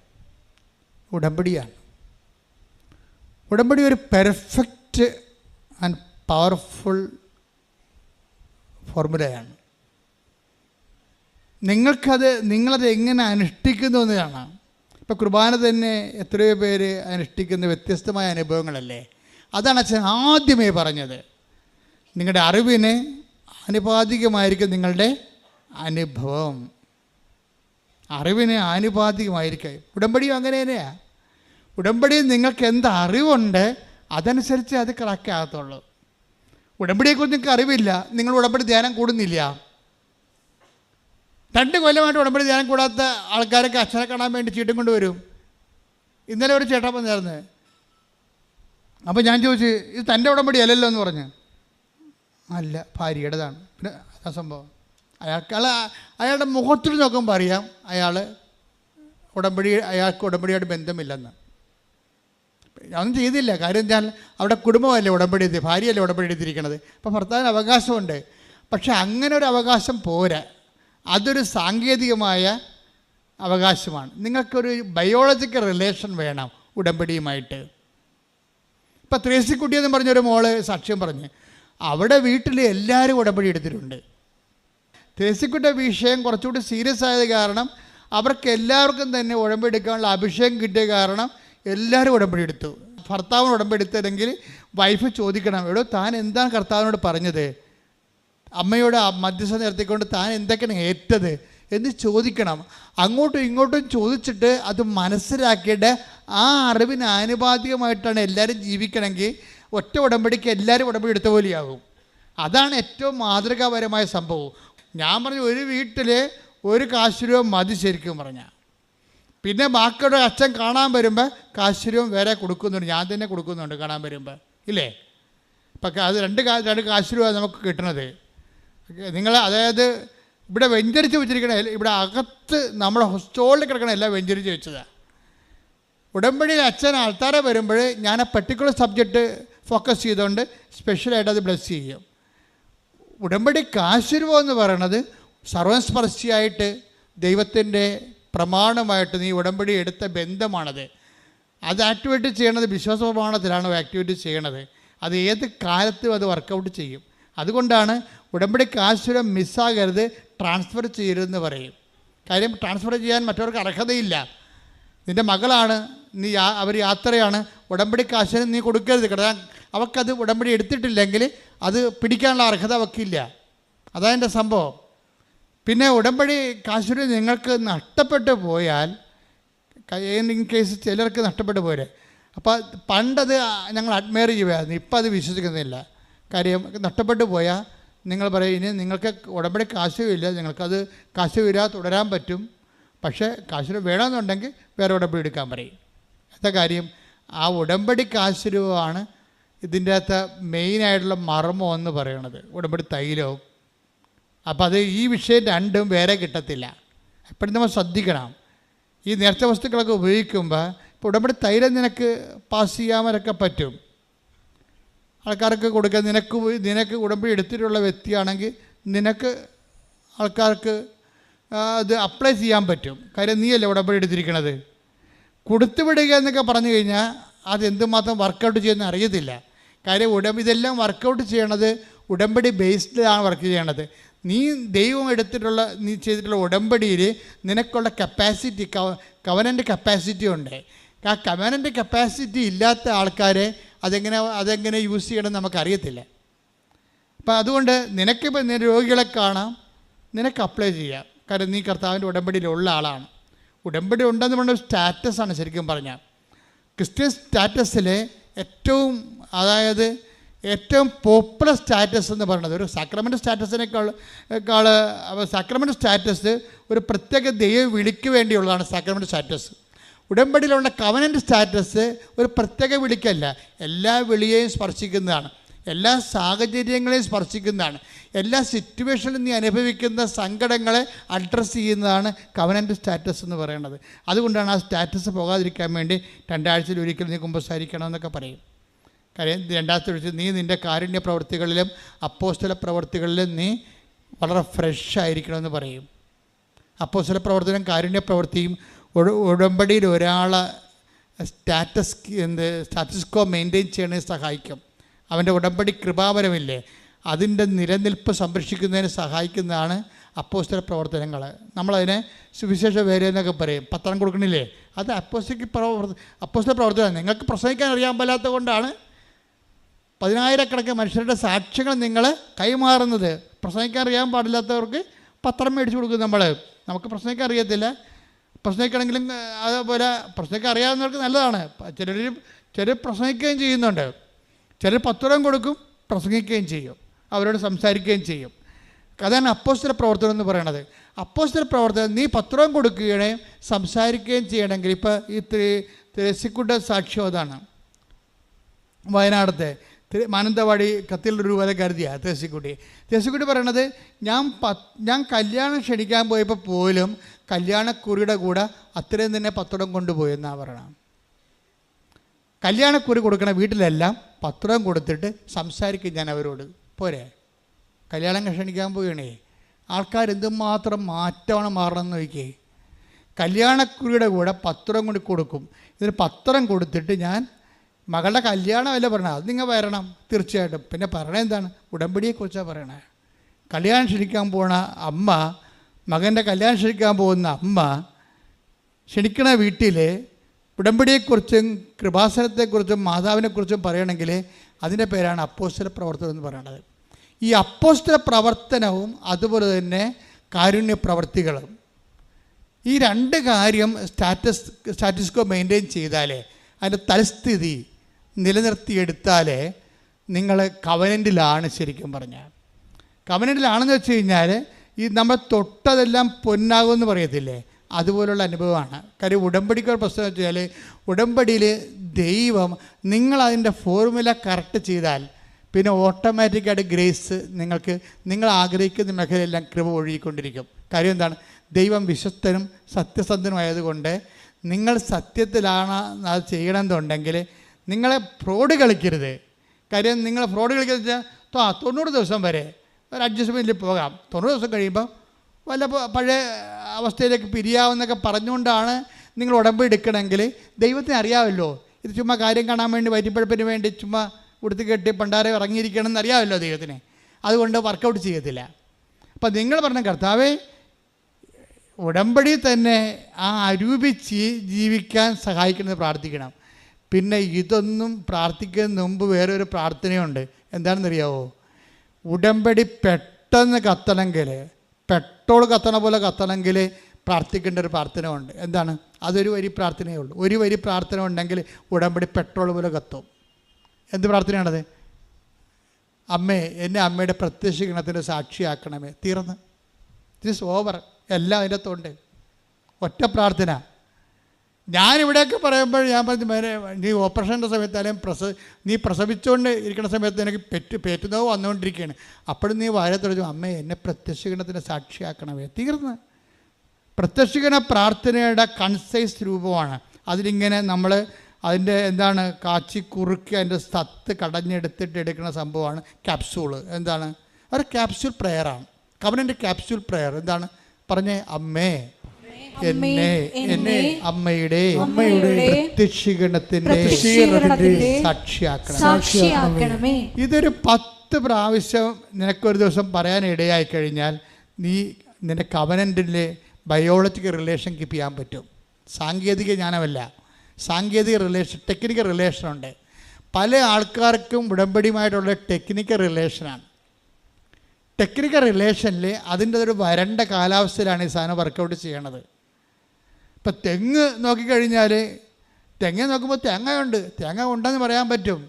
ഉടമ്പടിയാണ്. ഉടമ്പടി ഒരു പെർഫെക്റ്റ് ആൻഡ് പവർഫുൾ ഫോർമുലയാണ്. നിങ്ങളത് എങ്ങനെ അനുഷ്ഠിക്കുന്നു എന്ന് കാണാം. ഇപ്പോൾ കുർബാന തന്നെ എത്രയോ പേര് അനുഷ്ഠിക്കുന്ന വ്യത്യസ്തമായ അനുഭവങ്ങളല്ലേ. അതാണ് അച്ഛൻ ആദ്യമേ പറഞ്ഞത്. നിങ്ങളുടെ അറിവിന് ആനുപാതികമായിരിക്കും നിങ്ങളുടെ അനുഭവം. അറിവിന് ആനുപാതികമായിരിക്കും. ഉടമ്പടിയും അങ്ങനെ തന്നെയാണ്. ഉടമ്പടിയിൽ നിങ്ങൾക്ക് എന്ത് അറിവുണ്ട് അതനുസരിച്ച് അത് കണക്കാകത്തുള്ളൂ. ഉടമ്പടിയെക്കുറിച്ച് നിങ്ങൾക്ക് അറിവില്ല, നിങ്ങൾ ഉടമ്പടി ധ്യാനം കൂടുന്നില്ല. 2 കൊല്ലമായിട്ട് ഉടമ്പടി ധ്യാനം കൂടാത്ത ആൾക്കാരൊക്കെ അച്ഛനെ കാണാൻ വേണ്ടി ചീട്ടും കൊണ്ടുവരും. ഇന്നലെ ഒരു ചേട്ടൻ വന്നിരുന്നു. അപ്പോൾ ഞാൻ ചോദിച്ചു, ഇത് തൻ്റെ ഉടമ്പടി അല്ലല്ലോ എന്ന് പറഞ്ഞു. അല്ല, ഭാര്യയുടേതാണ്. പിന്നെ അതാ സംഭവം. അയാളുടെ മുഖത്തിൽ നോക്കുമ്പോൾ അറിയാം അയാൾക്ക് ഉടമ്പടിയായിട്ട് ബന്ധമില്ലെന്ന്. ഒന്നും ചെയ്തില്ല. കാര്യം എന്താ, അവിടെ കുടുംബമല്ലേ ഉടമ്പടി, ഭാര്യയല്ലേ ഉടമ്പടി എടുത്തിരിക്കണത്. അപ്പോൾ ഭർത്താവിന് അവകാശമുണ്ട്. പക്ഷെ അങ്ങനെ ഒരു അവകാശം പോരാ. അതൊരു സാങ്കേതികമായ അവകാശമാണ്. നിങ്ങൾക്കൊരു ബയോളജിക്കൽ റിലേഷൻ വേണം ഉടമ്പടിയുമായിട്ട്. ഇപ്പം ത്രേസിക്കുട്ടിയെന്ന് പറഞ്ഞൊരു മോള് സാക്ഷ്യം പറഞ്ഞ്, അവിടെ വീട്ടിൽ എല്ലാവരും ഉടമ്പടി എടുത്തിട്ടുണ്ട്. ത്രേസിക്കുട്ടിയുടെ വിഷയം കുറച്ചുകൂടി സീരിയസ് ആയത് കാരണം അവർക്ക് എല്ലാവർക്കും തന്നെ ഉടമ്പടി എടുക്കാനുള്ള അഭിഷേകം കിട്ടിയ കാരണം എല്ലാവരും ഉടമ്പടി എടുത്തു. ഭർത്താവിന് ഉടമ്പടി എടുത്തില്ലെങ്കിൽ വൈഫ് ചോദിക്കണം, എടോ താൻ എന്താണ് കർത്താവിനോട് പറഞ്ഞത്, അമ്മയോട് മധ്യസ്ഥ നിർത്തിക്കൊണ്ട് താൻ എന്തൊക്കെയാണ് ഏറ്റത് എന്ന് ചോദിക്കണം. അങ്ങോട്ടും ഇങ്ങോട്ടും ചോദിച്ചിട്ട് അത് മനസ്സിലാക്കിയിട്ട് ആ അറിവിന് ആനുപാതികമായിട്ടാണ് എല്ലാവരും ജീവിക്കണമെങ്കിൽ ഒറ്റ ഉടമ്പടിക്ക് എല്ലാവരും ഉടമ്പടി എടുത്ത പോലെയാകും. അതാണ് ഏറ്റവും മാതൃകാപരമായ സംഭവം. ഞാൻ പറഞ്ഞു, ഒരു വീട്ടിൽ ഒരു കാശ് രൂപ മതി ശരിക്കും പറഞ്ഞാൽ. പിന്നെ ബാക്കിയുടെ അച്ഛൻ കാണാൻ വരുമ്പോൾ കാശ് രൂപ വേറെ കൊടുക്കുന്നുണ്ട്, ഞാൻ തന്നെ കൊടുക്കുന്നുണ്ട് കാണാൻ വരുമ്പോൾ, ഇല്ലേ? ഇപ്പം അത് രണ്ട് കാശ് രൂപ നമുക്ക് കിട്ടണത്. നിങ്ങൾ അതായത് ഇവിടെ വെഞ്ചരിച്ച് വെച്ചിരിക്കണ, ഇവിടെ അകത്ത് നമ്മുടെ സ്റ്റോളിൽ കിടക്കണ എല്ലാം വെഞ്ചരിച്ച് വെച്ചതാണ്. ഉടമ്പടിയിൽ അച്ഛൻ ആൾക്കാരെ വരുമ്പോൾ ഞാൻ ആ പെർട്ടിക്കുലർ സബ്ജക്റ്റ് ഫോക്കസ് ചെയ്തുകൊണ്ട് സ്പെഷ്യലായിട്ട് അത് ബ്ലെസ് ചെയ്യും. ഉടമ്പടി കാശുരൂപം എന്ന് പറയണത് സർവസ്പർശിയായിട്ട് ദൈവത്തിൻ്റെ പ്രമാണമായിട്ട് നീ ഉടമ്പടി എടുത്ത ബന്ധമാണത്. അത് ആക്ടിവേറ്റ് ചെയ്യണത് വിശ്വാസ പ്രമാണത്തിലാണ് ആക്ടിവേറ്റ് ചെയ്യണത്. അത് ഏത് കാലത്തും അത് വർക്കൗട്ട് ചെയ്യും. അതുകൊണ്ടാണ് ഉടമ്പടി കാശുരൂപം മിസ്സാകരുത്, ട്രാൻസ്ഫർ ചെയ്യരുതെന്ന് പറയും. കാര്യം ട്രാൻസ്ഫർ ചെയ്യാൻ മറ്റവർക്ക് അർഹതയില്ല. നിൻ്റെ മകളാണ്, അവർ യാത്രയാണ്, ഉടമ്പടി കാശിന് നീ കൊടുക്കരുത്. കാരണം അവൾക്കത് ഉടമ്പടി എടുത്തിട്ടില്ലെങ്കിൽ അത് പിടിക്കാനുള്ള അർഹത അവൾക്കില്ല. അതതിൻ്റെ സംഭവം. പിന്നെ ഉടമ്പടി കാശിന് നിങ്ങൾക്ക് നഷ്ടപ്പെട്ടു പോയാൽ, ഇൻ കേസ് ചിലർക്ക് നഷ്ടപ്പെട്ടു പോരെ, അപ്പോൾ പണ്ടത് ഞങ്ങൾ അഡ്മയർ ചെയ്യുമായിരുന്നു, ഇപ്പം അത് വിശ്വസിക്കുന്നില്ല. കാര്യം നഷ്ടപ്പെട്ടു പോയാൽ നിങ്ങൾ പറയും, ഇനി നിങ്ങൾക്ക് ഉടമ്പടി കാശുമില്ല, നിങ്ങൾക്കത് കാശുമില്ലാതെ തുടരാൻ പറ്റും, പക്ഷേ കാശുരൂപ വേണമെന്നുണ്ടെങ്കിൽ വേറെ ഉടമ്പടി എടുക്കാൻ പറയും. എന്താ കാര്യം? ആ ഉടമ്പടി കാശുരൂപമാണ് ഇതിൻ്റെ അകത്ത് മെയിനായിട്ടുള്ള മർമ്മം എന്ന് പറയണത്, ഉടമ്പടി തൈലവും. അപ്പം അത് ഈ വിഷയം രണ്ടും വേറെ കിട്ടത്തില്ല. എപ്പോഴും നമ്മൾ ശ്രദ്ധിക്കണം. ഈ നേർച്ച വസ്തുക്കളൊക്കെ ഉപയോഗിക്കുമ്പോൾ ഇപ്പോൾ ഉടമ്പടി തൈലം നിനക്ക് പാസ് ചെയ്യാമലൊക്കെ പറ്റും, ആൾക്കാർക്ക് കൊടുക്കാൻ. നിനക്ക് ഉടമ്പടി എടുത്തിട്ടുള്ള വ്യക്തിയാണെങ്കിൽ നിനക്ക് ആൾക്കാർക്ക് അത് അപ്ലൈ ചെയ്യാൻ പറ്റും. കാര്യം നീയല്ലേ ഉടമ്പടി എടുത്തിരിക്കണത്. കൊടുത്തുവിടുക എന്നൊക്കെ പറഞ്ഞു കഴിഞ്ഞാൽ അത് എന്തുമാത്രം വർക്കൗട്ട് ചെയ്യുന്ന അറിയത്തില്ല. കാര്യം ഇതെല്ലാം വർക്കൗട്ട് ചെയ്യണത് ഉടമ്പടി ബേസ്ഡിലാണ് വർക്ക് ചെയ്യണത്. നീ ദൈവം എടുത്തിട്ടുള്ള നീ ചെയ്തിട്ടുള്ള ഉടമ്പടിയിൽ നിനക്കുള്ള കപ്പാസിറ്റി, കവനൻ്റ് കപ്പാസിറ്റി ഉണ്ട്. ആ കവനൻ്റ് കപ്പാസിറ്റി ഇല്ലാത്ത ആൾക്കാരെ അതെങ്ങനെ യൂസ് ചെയ്യണമെന്ന് നമുക്കറിയത്തില്ല. അപ്പം അതുകൊണ്ട് നിനക്കിപ്പോൾ രോഗികളെ കാണാം, നിനക്ക് അപ്ലൈ ചെയ്യാം. കാരണം നീ കർത്താവിൻ്റെ ഉടമ്പടിയിലുള്ള ആളാണ്. ഉടമ്പടി ഉണ്ടെന്ന് പറഞ്ഞ സ്റ്റാറ്റസാണ് ശരിക്കും പറഞ്ഞാൽ. ക്രിസ്ത്യൻ സ്റ്റാറ്റസിലെ ഏറ്റവും പോപ്പുലർ സ്റ്റാറ്റസ് എന്ന് പറയുന്നത് ഒരു സാക്രമെൻ്റ് സ്റ്റാറ്റസിനേക്കാൾ സാക്രമെൻ്റ് സ്റ്റാറ്റസ് ഒരു പ്രത്യേക ദൈവ വിളിക്ക് വേണ്ടിയുള്ളതാണ് സാക്രമെൻ്റ് സ്റ്റാറ്റസ്. ഉടമ്പടിയിലുള്ള കവനൻ്റ് സ്റ്റാറ്റസ് ഒരു പ്രത്യേക വിളിക്കല്ല, എല്ലാ വിളിയെയും സ്പർശിക്കുന്നതാണ്, എല്ലാ സാഹചര്യങ്ങളെയും സ്പർശിക്കുന്നതാണ്, എല്ലാ സിറ്റുവേഷനിലും നീ അനുഭവിക്കുന്ന സങ്കടങ്ങളെ അഡ്രസ്സ് ചെയ്യുന്നതാണ് കവനൻ്റ് സ്റ്റാറ്റസ് എന്ന് പറയുന്നത്. അതുകൊണ്ടാണ് ആ സ്റ്റാറ്റസ് പോകാതിരിക്കാൻ വേണ്ടി 2 ആഴ്ചയിൽ ഒരിക്കൽ നീ കുമ്പസാരിക്കണം എന്നൊക്കെ പറയും. കാര്യം 2 ആഴ്ച നീ നിൻ്റെ കാരുണ്യ പ്രവൃത്തികളിലും അപ്പോസ്തല പ്രവൃത്തികളിലും നീ വളരെ ഫ്രഷ് ആയിരിക്കണമെന്ന് പറയും. അപ്പോസ്തല പ്രവർത്തനം കാരുണ്യ പ്രവൃത്തിയും ഉടമ്പടിയിൽ ഒരാളെ സ്റ്റാറ്റസ് കോ മെയിൻറ്റെയിൻ ചെയ്യണതിന് സഹായിക്കും. അവൻ്റെ ഉടമ്പടി കൃപാവരമില്ലേ, അതിൻ്റെ നിലനിൽപ്പ് സംരക്ഷിക്കുന്നതിന് സഹായിക്കുന്നതാണ് അപ്പോസ്തല പ്രവർത്തനങ്ങൾ. നമ്മളതിനെ സുവിശേഷ വേല എന്നൊക്കെ പറയും. പത്രം കൊടുക്കണില്ലേ, അത് അപ്പോസ്തല പ്രവർത്തനം. നിങ്ങൾക്ക് പ്രസംഗിക്കാൻ അറിയാൻ പാടില്ലാത്തത് കൊണ്ടാണ് 10,000 മനുഷ്യരുടെ സാക്ഷ്യങ്ങൾ നിങ്ങൾ കൈമാറുന്നത്. പ്രസംഗിക്കാൻ അറിയാൻ പാടില്ലാത്തവർക്ക് പത്രം മേടിച്ചു കൊടുക്കും നമുക്ക് പ്രസംഗിക്കാൻ അറിയത്തില്ല. പ്രസംഗിക്കണമെങ്കിലും അതേപോലെ പ്രസംഗിക്കാൻ അറിയാവുന്നവർക്ക് നല്ലതാണ്. ചിലർ പ്രസംഗിക്കുകയും ചെയ്യുന്നുണ്ട്, ചിലർ പത്രം കൊടുക്കും, പ്രസംഗിക്കുകയും ചെയ്യും, അവരോട് സംസാരിക്കുകയും ചെയ്യും. അതാണ് അപ്പോസ്തല പ്രവർത്തനം എന്ന് പറയണത്. അപ്പോസ്തല പ്രവർത്തനം നീ പത്രം കൊടുക്കുകയും സംസാരിക്കുകയും ചെയ്യണമെങ്കിൽ, ഇപ്പോൾ ഈ ത്രേസ്യക്കുട്ടിയുടെ സാക്ഷ്യം അതാണ്. വയനാടത്തെ മാനന്തവാടി കത്തിൽ രൂപ കരുതിയാണ് ത്രേസ്യക്കുട്ടി പറയണത്, ഞാൻ കല്യാണം ക്ഷണിക്കാൻ പോയപ്പോൾ പോലും കല്യാണക്കുറിയുടെ കൂടെ അത്രയും തന്നെ പത്രം കൊണ്ടുപോയി എന്നാണ് പറയണം. കല്യാണക്കുറി കൊടുക്കണ വീട്ടിലെല്ലാം പത്രം കൊടുത്തിട്ട് സംസാരിക്കും ഞാൻ അവരോട്. പോരെ, കല്യാണം ക്ഷണിക്കാൻ പോവുകയാണേ. ആൾക്കാർ എന്തുമാത്രം മാറ്റമാണ് മാറണമെന്ന് നോക്കിയേ. കല്യാണക്കുറിയുടെ കൂടെ പത്രം കൊണ്ട് കൊടുക്കും. ഇതിന് പത്രം കൊടുത്തിട്ട് ഞാൻ മകളുടെ കല്യാണമല്ല പറയണത്, അത് നിങ്ങൾ വരണം തീർച്ചയായിട്ടും. പിന്നെ പറയണത് എന്താണ്? ഉടമ്പടിയെക്കുറിച്ചാണ് പറയണത്. കല്യാണം ക്ഷണിക്കാൻ പോണ അമ്മ, മകൻ്റെ കല്യാണം ക്ഷണിക്കാൻ പോകുന്ന അമ്മ ക്ഷണിക്കണ വീട്ടിൽ ഉടമ്പടിയെക്കുറിച്ചും കൃപാസനത്തെക്കുറിച്ചും മാതാവിനെക്കുറിച്ചും പറയണമെങ്കിൽ അതിൻ്റെ പേരാണ് അപ്പോസ്തല പ്രവർത്തനം എന്ന് പറയുന്നത്. ഈ അപ്പോസ്തല പ്രവർത്തനവും അതുപോലെ തന്നെ കാരുണ്യ പ്രവർത്തികളും, ഈ രണ്ട് കാര്യം സ്റ്റാറ്റസ്കോ മെയിൻറ്റെയിൻ ചെയ്താലേ, അതിൻ്റെ തൽസ്ഥിതി നിലനിർത്തിയെടുത്താലേ നിങ്ങൾ കവനൻറ്റിലാണ്. ശരിക്കും പറഞ്ഞാൽ കവനൻറ്റിലാണെന്ന് വെച്ച് കഴിഞ്ഞാൽ ഈ നമ്മൾ തൊട്ടതെല്ലാം പൊന്നാകുമെന്ന് പറയത്തില്ലേ, അതുപോലുള്ള അനുഭവമാണ്. കാര്യം ഉടമ്പടിക്കൊരു പ്രശ്നം വെച്ച് കഴിഞ്ഞാൽ, ഉടമ്പടിയിൽ ദൈവം നിങ്ങളതിൻ്റെ ഫോർമുല കറക്റ്റ് ചെയ്താൽ പിന്നെ ഓട്ടോമാറ്റിക്കായിട്ട് ഗ്രേസ് നിങ്ങൾ ആഗ്രഹിക്കുന്ന മേഖലയെല്ലാം കൃപ ഒഴുകിക്കൊണ്ടിരിക്കും. കാര്യം എന്താണ്? ദൈവം വിശ്വസ്തനും സത്യസന്ധനുമായതുകൊണ്ട് നിങ്ങൾ സത്യത്തിലാണ് അത് ചെയ്യണമെന്നുണ്ടെങ്കിൽ നിങ്ങളെ ഫ്രോഡ് കളിക്കരുത്. കാര്യം നിങ്ങൾ ഫ്രോഡ് കളിക്കുന്നത് വെച്ചാൽ 90 ദിവസം വരെ ഒരു അഡ്ജസ്റ്റ്മെൻറ്റിൽ പോകാം. 90 ദിവസം കഴിയുമ്പോൾ വല്ല പഴയ അവസ്ഥയിലേക്ക് പിരിയാവുന്നൊക്കെ പറഞ്ഞുകൊണ്ടാണ് നിങ്ങൾ ഉടമ്പടി എടുക്കണമെങ്കിൽ ദൈവത്തിന് അറിയാമല്ലോ, ഇത് ചുമ്മാ കാര്യം കാണാൻ വേണ്ടി വയറ്റിപ്പഴപ്പിന് വേണ്ടി ചുമ്മാ ഉടുത്ത് കെട്ടി പണ്ടാരെ ഇറങ്ങിയിരിക്കണം എന്നറിയാമല്ലോ ദൈവത്തിന്. അതുകൊണ്ട് വർക്കൗട്ട് ചെയ്യത്തില്ല. അപ്പം നിങ്ങൾ പറഞ്ഞ കർത്താവേ, ഉടമ്പടി തന്നെ ആ അരൂപിച്ച് ജീവിക്കാൻ സഹായിക്കണമെന്ന് പ്രാർത്ഥിക്കണം. പിന്നെ ഇതൊന്നും പ്രാർത്ഥിക്കുന്നതിന് മുമ്പ് വേറൊരു പ്രാർത്ഥനയുണ്ട്. എന്താണെന്നറിയാവോ? ഉടമ്പടി പെട്ടെന്ന് കത്തണമെങ്കിൽ, പെട്രോൾ കത്തണ പോലെ കത്തണമെങ്കിൽ പ്രാർത്ഥിക്കേണ്ട ഒരു പ്രാർത്ഥന ഉണ്ട്. എന്താണ്? അതൊരു വരി പ്രാർത്ഥനയേ ഉള്ളൂ. ഒരു വരി പ്രാർത്ഥന ഉണ്ടെങ്കിൽ ഉടമ്പടി പെട്രോൾ പോലെ കത്തും. എന്ത് പ്രാർത്ഥനയാണത്? അമ്മേ, എന്നെ അമ്മയുടെ പ്രത്യക്ഷീകരണത്തിൻ്റെ സാക്ഷിയാക്കണമേ. തീർന്ന്, ദിസ് ഓവർ. എല്ലാം അതിനകത്തുണ്ട്. ഒറ്റ പ്രാർത്ഥന. ഞാനിവിടെയൊക്കെ പറയുമ്പോൾ ഞാൻ പറഞ്ഞു, നീ ഓപ്പറേഷൻ്റെ സമയത്ത് അല്ലെങ്കിൽ നീ പ്രസവിച്ചുകൊണ്ട് ഇരിക്കുന്ന സമയത്ത് എനിക്ക് പേറ്റുന്നോ വന്നുകൊണ്ടിരിക്കുകയാണ്. അപ്പോഴും നീ വാരത്തൊഴിച്ചു, അമ്മേ എന്നെ പ്രത്യക്ഷീകരണത്തിൻ്റെ സാക്ഷിയാക്കണമേ. തീർന്ന്. പ്രത്യക്ഷീകരണ പ്രാർത്ഥനയുടെ കൺസൈസ് രൂപമാണ്. അതിലിങ്ങനെ നമ്മൾ അതിൻ്റെ എന്താണ് കാച്ചി കുറുക്കി അതിൻ്റെ സത്ത് കടഞ്ഞെടുത്തിട്ട് എടുക്കുന്ന സംഭവമാണ് ക്യാപ്സ്യൂള്. എന്താണ്? ഒരു ക്യാപ്സ്യൂൾ പ്രെയറാണ്. കവനൻ്റെ ക്യാപ്സ്യൂൾ പ്രെയർ എന്താണ്? പറഞ്ഞേ, അമ്മേ എന്നെ അമ്മയുടെ പ്രത്യക്ഷീകരണത്തിന്റെ സാക്ഷിയാക്കണമേ. ഇതൊരു 10 പ്രാവശ്യം നിനക്കൊരു ദിവസം പറയാൻ ഇടയായി കഴിഞ്ഞാൽ നീ നിന്റെ കവനൻറ്റിലെ ബയോളജിക്കൽ റിലേഷൻ കീപ്പ് ചെയ്യാൻ പറ്റും. സാങ്കേതിക ജ്ഞാനമല്ല, സാങ്കേതിക റിലേഷൻ, ടെക്നിക്കൽ റിലേഷനുണ്ട്. പല ആൾക്കാർക്കും ഉടമ്പടിയുമായിട്ടുള്ള ടെക്നിക്കൽ റിലേഷനാണ്. ടെക്നിക്കൽ റിലേഷനിൽ അതിൻ്റെ ഒരു വരണ്ട കാലാവസ്ഥയിലാണ് ഈ സാധനം വർക്കൗട്ട് ചെയ്യണത്. ഇപ്പം തെങ്ങ് നോക്കിക്കഴിഞ്ഞാൽ തെങ്ങ് നോക്കുമ്പോൾ തേങ്ങ ഉണ്ടെന്ന് പറയാൻ പറ്റും.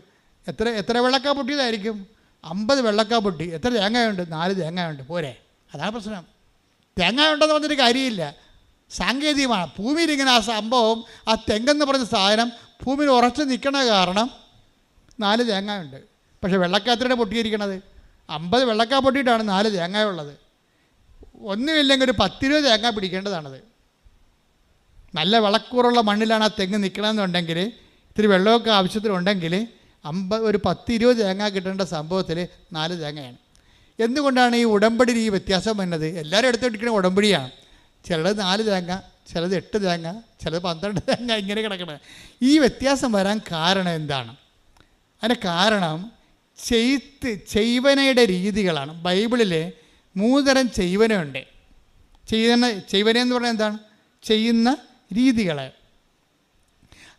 എത്ര വെള്ളക്കാ പൊട്ടിയതായിരിക്കും? 50 വെള്ളക്കാ പൊട്ടി. എത്ര തേങ്ങയുണ്ട്? 4 തേങ്ങയുണ്ട്. പോരെ? അതാണ് പ്രശ്നം. തേങ്ങ ഉണ്ടെന്ന് പറഞ്ഞിട്ട് കാര്യമില്ല. സാങ്കേതികമാണ്. ഭൂമിയിൽ ഇങ്ങനെ ആ സംഭവം, ആ തെങ്ങെന്ന് പറഞ്ഞ സാധനം ഭൂമിയിൽ ഉറച്ച് നിൽക്കണ കാരണം 4 തേങ്ങയുണ്ട്. പക്ഷേ വെള്ളക്കാത്തിലൂടെ പൊട്ടിയിരിക്കണത് 50 വെള്ളക്കാ പൊട്ടിയിട്ടാണ് 4 തേങ്ങയുള്ളത്. ഒന്നുമില്ലെങ്കിൽ ഒരു 10-20 തേങ്ങ പിടിക്കേണ്ടതാണത്. നല്ല വിളക്കൂറുള്ള മണ്ണിലാണ് ആ തെങ്ങ് നിൽക്കണമെന്നുണ്ടെങ്കിൽ, ഇത്തിരി വെള്ളമൊക്കെ ആവശ്യത്തിനുണ്ടെങ്കിൽ ഒരു 10-20 തേങ്ങ കിട്ടേണ്ട സംഭവത്തിൽ 4 തേങ്ങയാണ്. എന്തുകൊണ്ടാണ് ഈ ഉടമ്പടി ഈ വ്യത്യാസം വന്നത്? എല്ലാവരും എടുത്തിരിക്കുന്ന ഉടമ്പടിയാണ്. ചിലത് 4 തേങ്ങ, ചിലത് 8 തേങ്ങ, ചിലത് 12 തേങ്ങ, ഇങ്ങനെ കിടക്കണത്. ഈ വ്യത്യാസം വരാൻ കാരണം എന്താണ്? അതിൻ്റെ കാരണം ചെയ്വനയുടെ രീതികളാണ്. ബൈബിളിൽ 3 തരം ചെയ്വനയുണ്ട്. ചെയ്വനെന്ന് പറഞ്ഞാൽ എന്താണ്? ചെയ്യുന്ന രീതികൾ.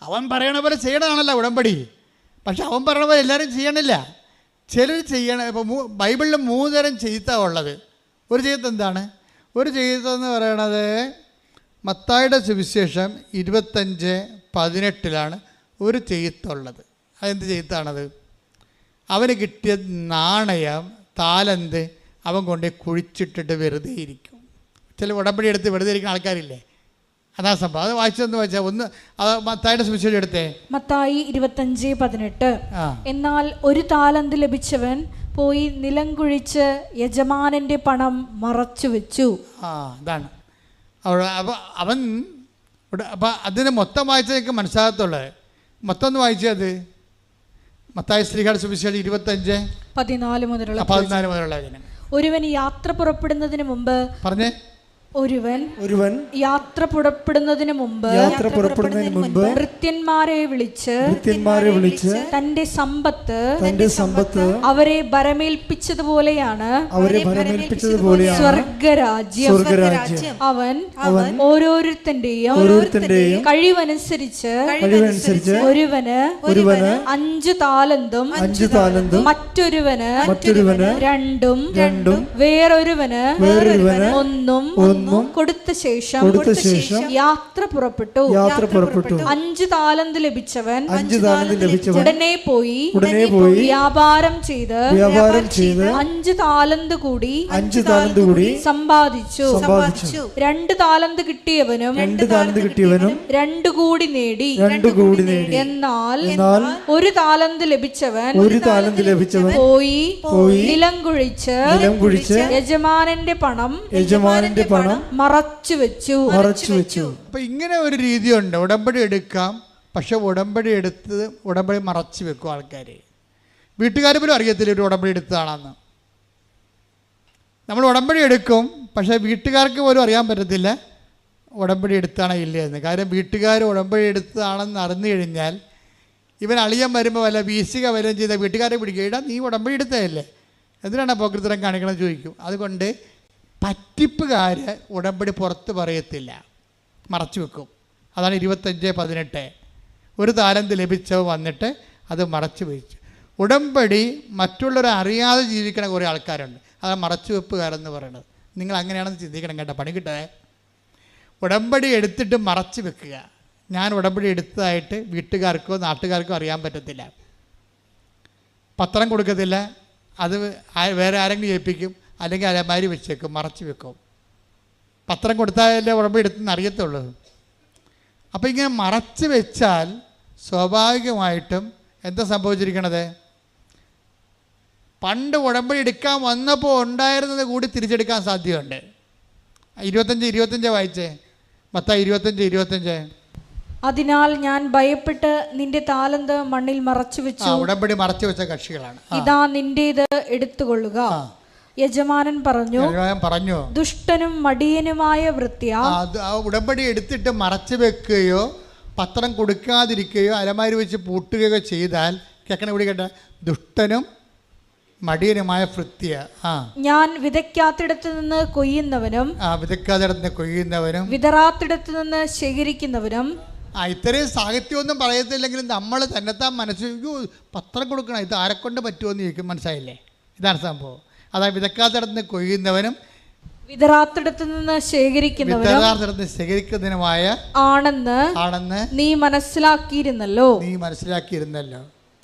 അവൻ പറയണ പോലെ ചെയ്യണതാണല്ലോ ഉടമ്പടി. പക്ഷെ അവൻ പറയണ പോലെ എല്ലാവരും ചെയ്യണില്ല. ചിലർ ചെയ്യണം. ഇപ്പോൾ ബൈബിളിൽ 3 തരം ചെയ്ത്താണ് ഉള്ളത്. ഒരു ചെയ്ത്ത് എന്താണ്? ഒരു ചെയ്തെന്ന് പറയണത് മത്തായിയുടെ സുവിശേഷം 25:18 ഒരു ചെയ്ത്തുള്ളത്. അതെന്ത് ചെയ്ത്താണത്? അവന് കിട്ടിയ നാണയം, താലന്ത് അവൻ കൊണ്ട് കുഴിച്ചിട്ടിട്ട് വെറുതെ ഇരിക്കും. ചില ഉടമ്പടി എടുത്ത് വെറുതെ ഇരിക്കുന്ന ആൾക്കാരില്ലേ? അതാ സംഭവം. അത് വായിച്ചതെന്ന് വെച്ചാൽ ഒന്ന് മത്തായിയുടെ സുവിശേഷം എടുത്തേ. മത്തായി 25:18. എന്നാൽ ഒരു താലന്ത് ലഭിച്ചവൻ പോയി നിലം കുഴിച്ച് യജമാനന്റെ പണം മറച്ചു വെച്ചു. അതാണ് അവൻ. അപ്പം അതിന് മൊത്തം വായിച്ചാൽ എനിക്ക് മനസ്സിലാകത്തുള്ളത്. മൊത്തം ഒന്ന് വായിച്ചത് മത്തായി ശ്രീകാട് സുവിശേഷം 25:14 മുതലുള്ള ഒരുവൻ യാത്ര പുറപ്പെടുന്നതിന് മുമ്പ് പറഞ്ഞേ. ഒരുവൻ യാത്ര പുറപ്പെടുന്നതിന് മുമ്പ് ഭൃത്യന്മാരെ വിളിച്ച് തന്റെ സമ്പത്ത് അവരെ ഭരമേൽപ്പിച്ചതുപോലെയാണ് സ്വർഗരാജ്യം. അവൻ ഓരോരുത്തന്റെയും കഴിവനുസരിച്ച് ഒരുവന് 5 താലന്തും മറ്റൊരുവന് 2 വേറൊരുവന് 1 കൊടുത്ത ശേഷം യാത്ര പുറപ്പെട്ടു. 5 താലന്ത് ലഭിച്ചവൻ ഉടനെ പോയി വ്യാപാരം ചെയ്ത് 5 താലന്ത് കൂടി സമ്പാദിച്ചു. 2 താലന്ത് കിട്ടിയവനും 2 കൂടി നേടി. എന്നാൽ 1 താലന്ത് ലഭിച്ചവൻ പോയി നിലം കുഴിച്ച് യജമാനന്റെ പണം മറച്ചു വെച്ചു. അപ്പൊ ഇങ്ങനെ ഒരു രീതിയുണ്ട്. ഉടമ്പടി എടുക്കാം, പക്ഷെ ഉടമ്പടി മറച്ചു വെക്കും ആൾക്കാർ. വീട്ടുകാർ പോലും അറിയത്തില്ല ഒരു ഉടമ്പടി എടുത്തതാണെന്ന്. നമ്മൾ ഉടമ്പടി എടുക്കും, പക്ഷേ വീട്ടുകാർക്ക് പോലും അറിയാൻ പറ്റത്തില്ല ഉടമ്പടി എടുത്താണോ ഇല്ല എന്ന്. കാര്യം വീട്ടുകാർ ഉടമ്പടി എടുത്തതാണെന്ന് അറിഞ്ഞു കഴിഞ്ഞാൽ ഇവൻ അളിയൻ വരുമ്പോൾ വല്ല വീശിക വല്ലതും ചെയ്ത വീട്ടുകാരെ പിടിക്കുക. ഇടാ നീ ഉടമ്പടി എടുത്തതല്ലേ, എന്തിനാണ് പോക്കൃത്തരം കാണിക്കണമെന്ന് ചോദിക്കും. അതുകൊണ്ട് പറ്റിപ്പുകാർ ഉടമ്പടി പുറത്ത് പറയത്തില്ല, മറച്ചു വെക്കും. അതാണ് 25:18. 1 താലന്ത് ലഭിച്ചവ വന്നിട്ട് അത് മറച്ചു വെച്ചു. ഉടമ്പടി മറ്റുള്ളവരെ അറിയാതെ ജീവിക്കണ കുറേ ആൾക്കാരുണ്ട്. അതാണ് മറച്ചു വെപ്പുകാരെന്ന് പറയുന്നത്. നിങ്ങൾ അങ്ങനെയാണെന്ന് ചിന്തിക്കണം കേട്ടോ, പണി കിട്ടേ. ഉടമ്പടി എടുത്തിട്ട് മറച്ചു വെക്കുക. ഞാൻ ഉടമ്പടി എടുത്തതായിട്ട് വീട്ടുകാർക്കോ നാട്ടുകാർക്കോ അറിയാൻ പറ്റത്തില്ല. പത്രം കൊടുക്കത്തില്ല, അത് വേറെ ആരെങ്കിലും ഏൽപ്പിക്കും, അല്ലെങ്കിൽ അലമാരി വെച്ചേക്കും, മറച്ചു വെക്കും. പത്രം കൊടുത്താലല്ലേ ഉടമ്പടി എടുത്തെന്ന് അറിയത്തുള്ളൂ. അപ്പോൾ ഇങ്ങനെ മറച്ചു വെച്ചാൽ സ്വാഭാവികമായിട്ടും എന്താ സംഭവിച്ചിരിക്കണത്? പണ്ട് ഉടമ്പടി എടുക്കാൻ വന്നപ്പോൾ ഉണ്ടായിരുന്നത് കൂടി തിരിച്ചെടുക്കാൻ സാധ്യതയുണ്ട്. 25 വായിച്ചേ. മത്തായി 25:25. അതിനാൽ ഞാൻ ഭയപ്പെട്ട് നിന്റെ താലന്ത് മണ്ണിൽ മറച്ചു വെച്ചു. ഉടമ്പടി മറച്ചു വെച്ച കക്ഷികളാണ്. ഇതാ നിന്റേത് എടുത്തുകൊള്ളുക. യജമാനൻ പറഞ്ഞു ദുഷ്ടനും മടിയനുമായ വൃത്യ. ഉടമ്പടി എടുത്തിട്ട് മറച്ചു വെക്കുകയോ പത്രം കൊടുക്കാതിരിക്കുകയോ അലമാരി വെച്ച് പൂട്ടുകയോ ചെയ്താൽ കേൾക്കണ ഇവിടെ കേട്ട ദുഷ്ടനും മടിയനുമായ ഭൃത്യ. ഞാൻ വിതയ്ക്കാത്തിടത്ത് നിന്ന് കൊയ്യുന്നവനും വിതറാത്തിടത്ത് നിന്ന് ശേഖരിക്കുന്നവനും. ഇത്രയും സാഹിത്യമൊന്നും പറയത്തില്ലെങ്കിലും നമ്മൾ തന്നെത്താൻ മനസ്സിൽ പത്രം കൊടുക്കണം, ഇത് ആരെക്കൊണ്ട് പറ്റുമെന്ന് ചോദിക്കും. മനസ്സിലായില്ലേ? ഇതാണ് സംഭവം. അതായത് വിതക്കാത്തിടത്ത് നിന്ന് കൊയ്യുന്നവനും വിതറാത്തിടത്ത് നിന്ന് ശേഖരിക്കുന്നതിനുമായ ആണെന്ന് നീ മനസ്സിലാക്കിയിരുന്നല്ലോ.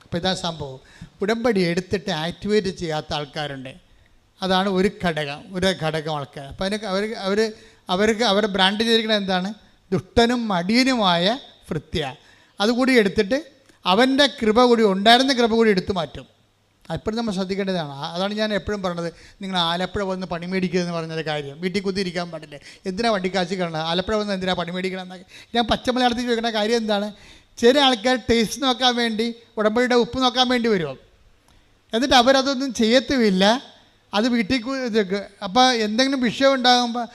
അപ്പോൾ ഇതാ സംഭവം. ഉടമ്പടി എടുത്തിട്ട് ആക്ടിവേറ്റ് ചെയ്യാത്ത ആൾക്കാരുണ്ട്. അതാണ് ഒരു ഘടകം ആൾക്കാർ. അപ്പോൾ അവർക്ക് അവരുടെ ബ്രാൻഡ് ചെയ്തിരിക്കുന്നത് എന്താണ്? ദുഷ്ടനും മടിയനുമായ ഭൃത്യ. അതുകൂടി എടുത്തിട്ട് അവൻ്റെ കൃപ കൂടി ഉണ്ടായിരുന്ന കൃപ കൂടി എടുത്തു മാറ്റും. എപ്പോഴും നമ്മൾ ശ്രദ്ധിക്കേണ്ടതാണ്. അതാണ് ഞാൻ എപ്പോഴും പറഞ്ഞത്, നിങ്ങൾ ആലപ്പുഴ വന്ന് പണി മേടിക്കുന്നതെന്ന് പറഞ്ഞൊരു കാര്യം. വീട്ടിൽ കുത്തിയിരിക്കാൻ പാടില്ല. എന്തിനാണ് വണ്ടിക്കാശ് കിടന്നത്? ആലപ്പുഴ വന്ന് എന്തിനാണ് പണി മേടിക്കണം എന്നൊക്കെ ഞാൻ പച്ച മലയാളത്തിൽ ചോദിക്കുന്ന കാര്യം എന്താണ്? ചില ആൾക്കാർ ടേസ്റ്റ് നോക്കാൻ വേണ്ടി ഉടമ്പടിയുടെ ഉപ്പ് നോക്കാൻ വേണ്ടി വരും. എന്നിട്ട് അവരതൊന്നും ചെയ്യത്തുമില്ല. അത് വീട്ടിൽ അപ്പോൾ എന്തെങ്കിലും വിഷയം ഉണ്ടാകുമ്പോൾ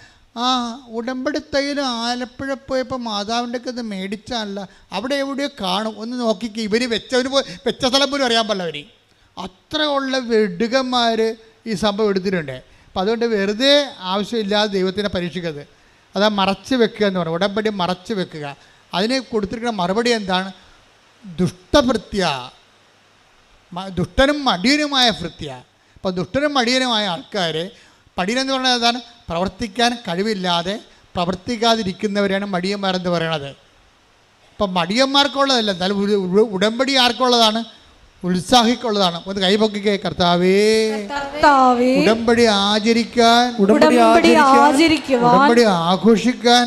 ഉടമ്പടി തൈലം ആലപ്പുഴ പോയപ്പോൾ മാതാവിൻ്റെ ഒക്കെ ഇത് മേടിച്ചാലല്ല, അവിടെ എവിടെയോ കാണും, ഒന്ന് നോക്കിക്കുക. ഇവർ വെച്ച സ്ഥലം പോലും അറിയാൻ പാടില്ല. അവർ അത്ര ഉള്ള വെടുകന്മാർ ഈ സംഭവം എടുത്തിട്ടുണ്ട്. അപ്പം അതുകൊണ്ട് വെറുതെ ആവശ്യമില്ലാതെ ദൈവത്തിനെ പരീക്ഷിക്കരുത്. അതാ മറച്ച് വെക്കുക എന്ന് പറയുന്നത്, ഉടമ്പടി മറച്ച് വെക്കുക. അതിന് കൊടുത്തിരിക്കുന്ന മറുപടി എന്താണ്? ദുഷ്ടഭൃത്യ, ദുഷ്ടനും മടിയനുമായ ഭൃത്യ. അപ്പോൾ ദുഷ്ടനും മടിയനുമായ ആൾക്കാർ, മടിയനെന്ന് പറഞ്ഞാൽ എന്താണ്? പ്രവർത്തിക്കാൻ കഴിവില്ലാതെ പ്രവർത്തിക്കാതിരിക്കുന്നവരാണ് മടിയന്മാരെന്ന് പറയണത്. അപ്പം മടിയന്മാർക്കുള്ളതല്ല, എന്നാലും ഉടമ്പടി ആർക്കുള്ളതാണ്? ഉത്സാഹിക്കുള്ളതാണ്. ഒന്ന് കൈപൊക്കിക്കേ. കർത്താവേ, ഉടമ്പടി ആചരിക്കാൻ, ഉടമ്പടി ആഘോഷിക്കാൻ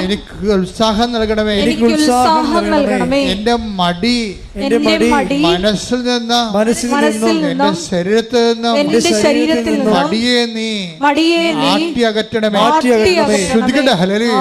എനിക്ക് ഉത്സാഹം നൽകണമേ. എന്റെ മടി മനസ്സിൽ നിന്ന് എന്റെ ശരീരത്തിൽ നിന്ന് മടിയെ നീ ആട്ടി അകറ്റണമേ. ശ്രദ്ധിക്കട്ടെ. ഹല്ലേലൂയ.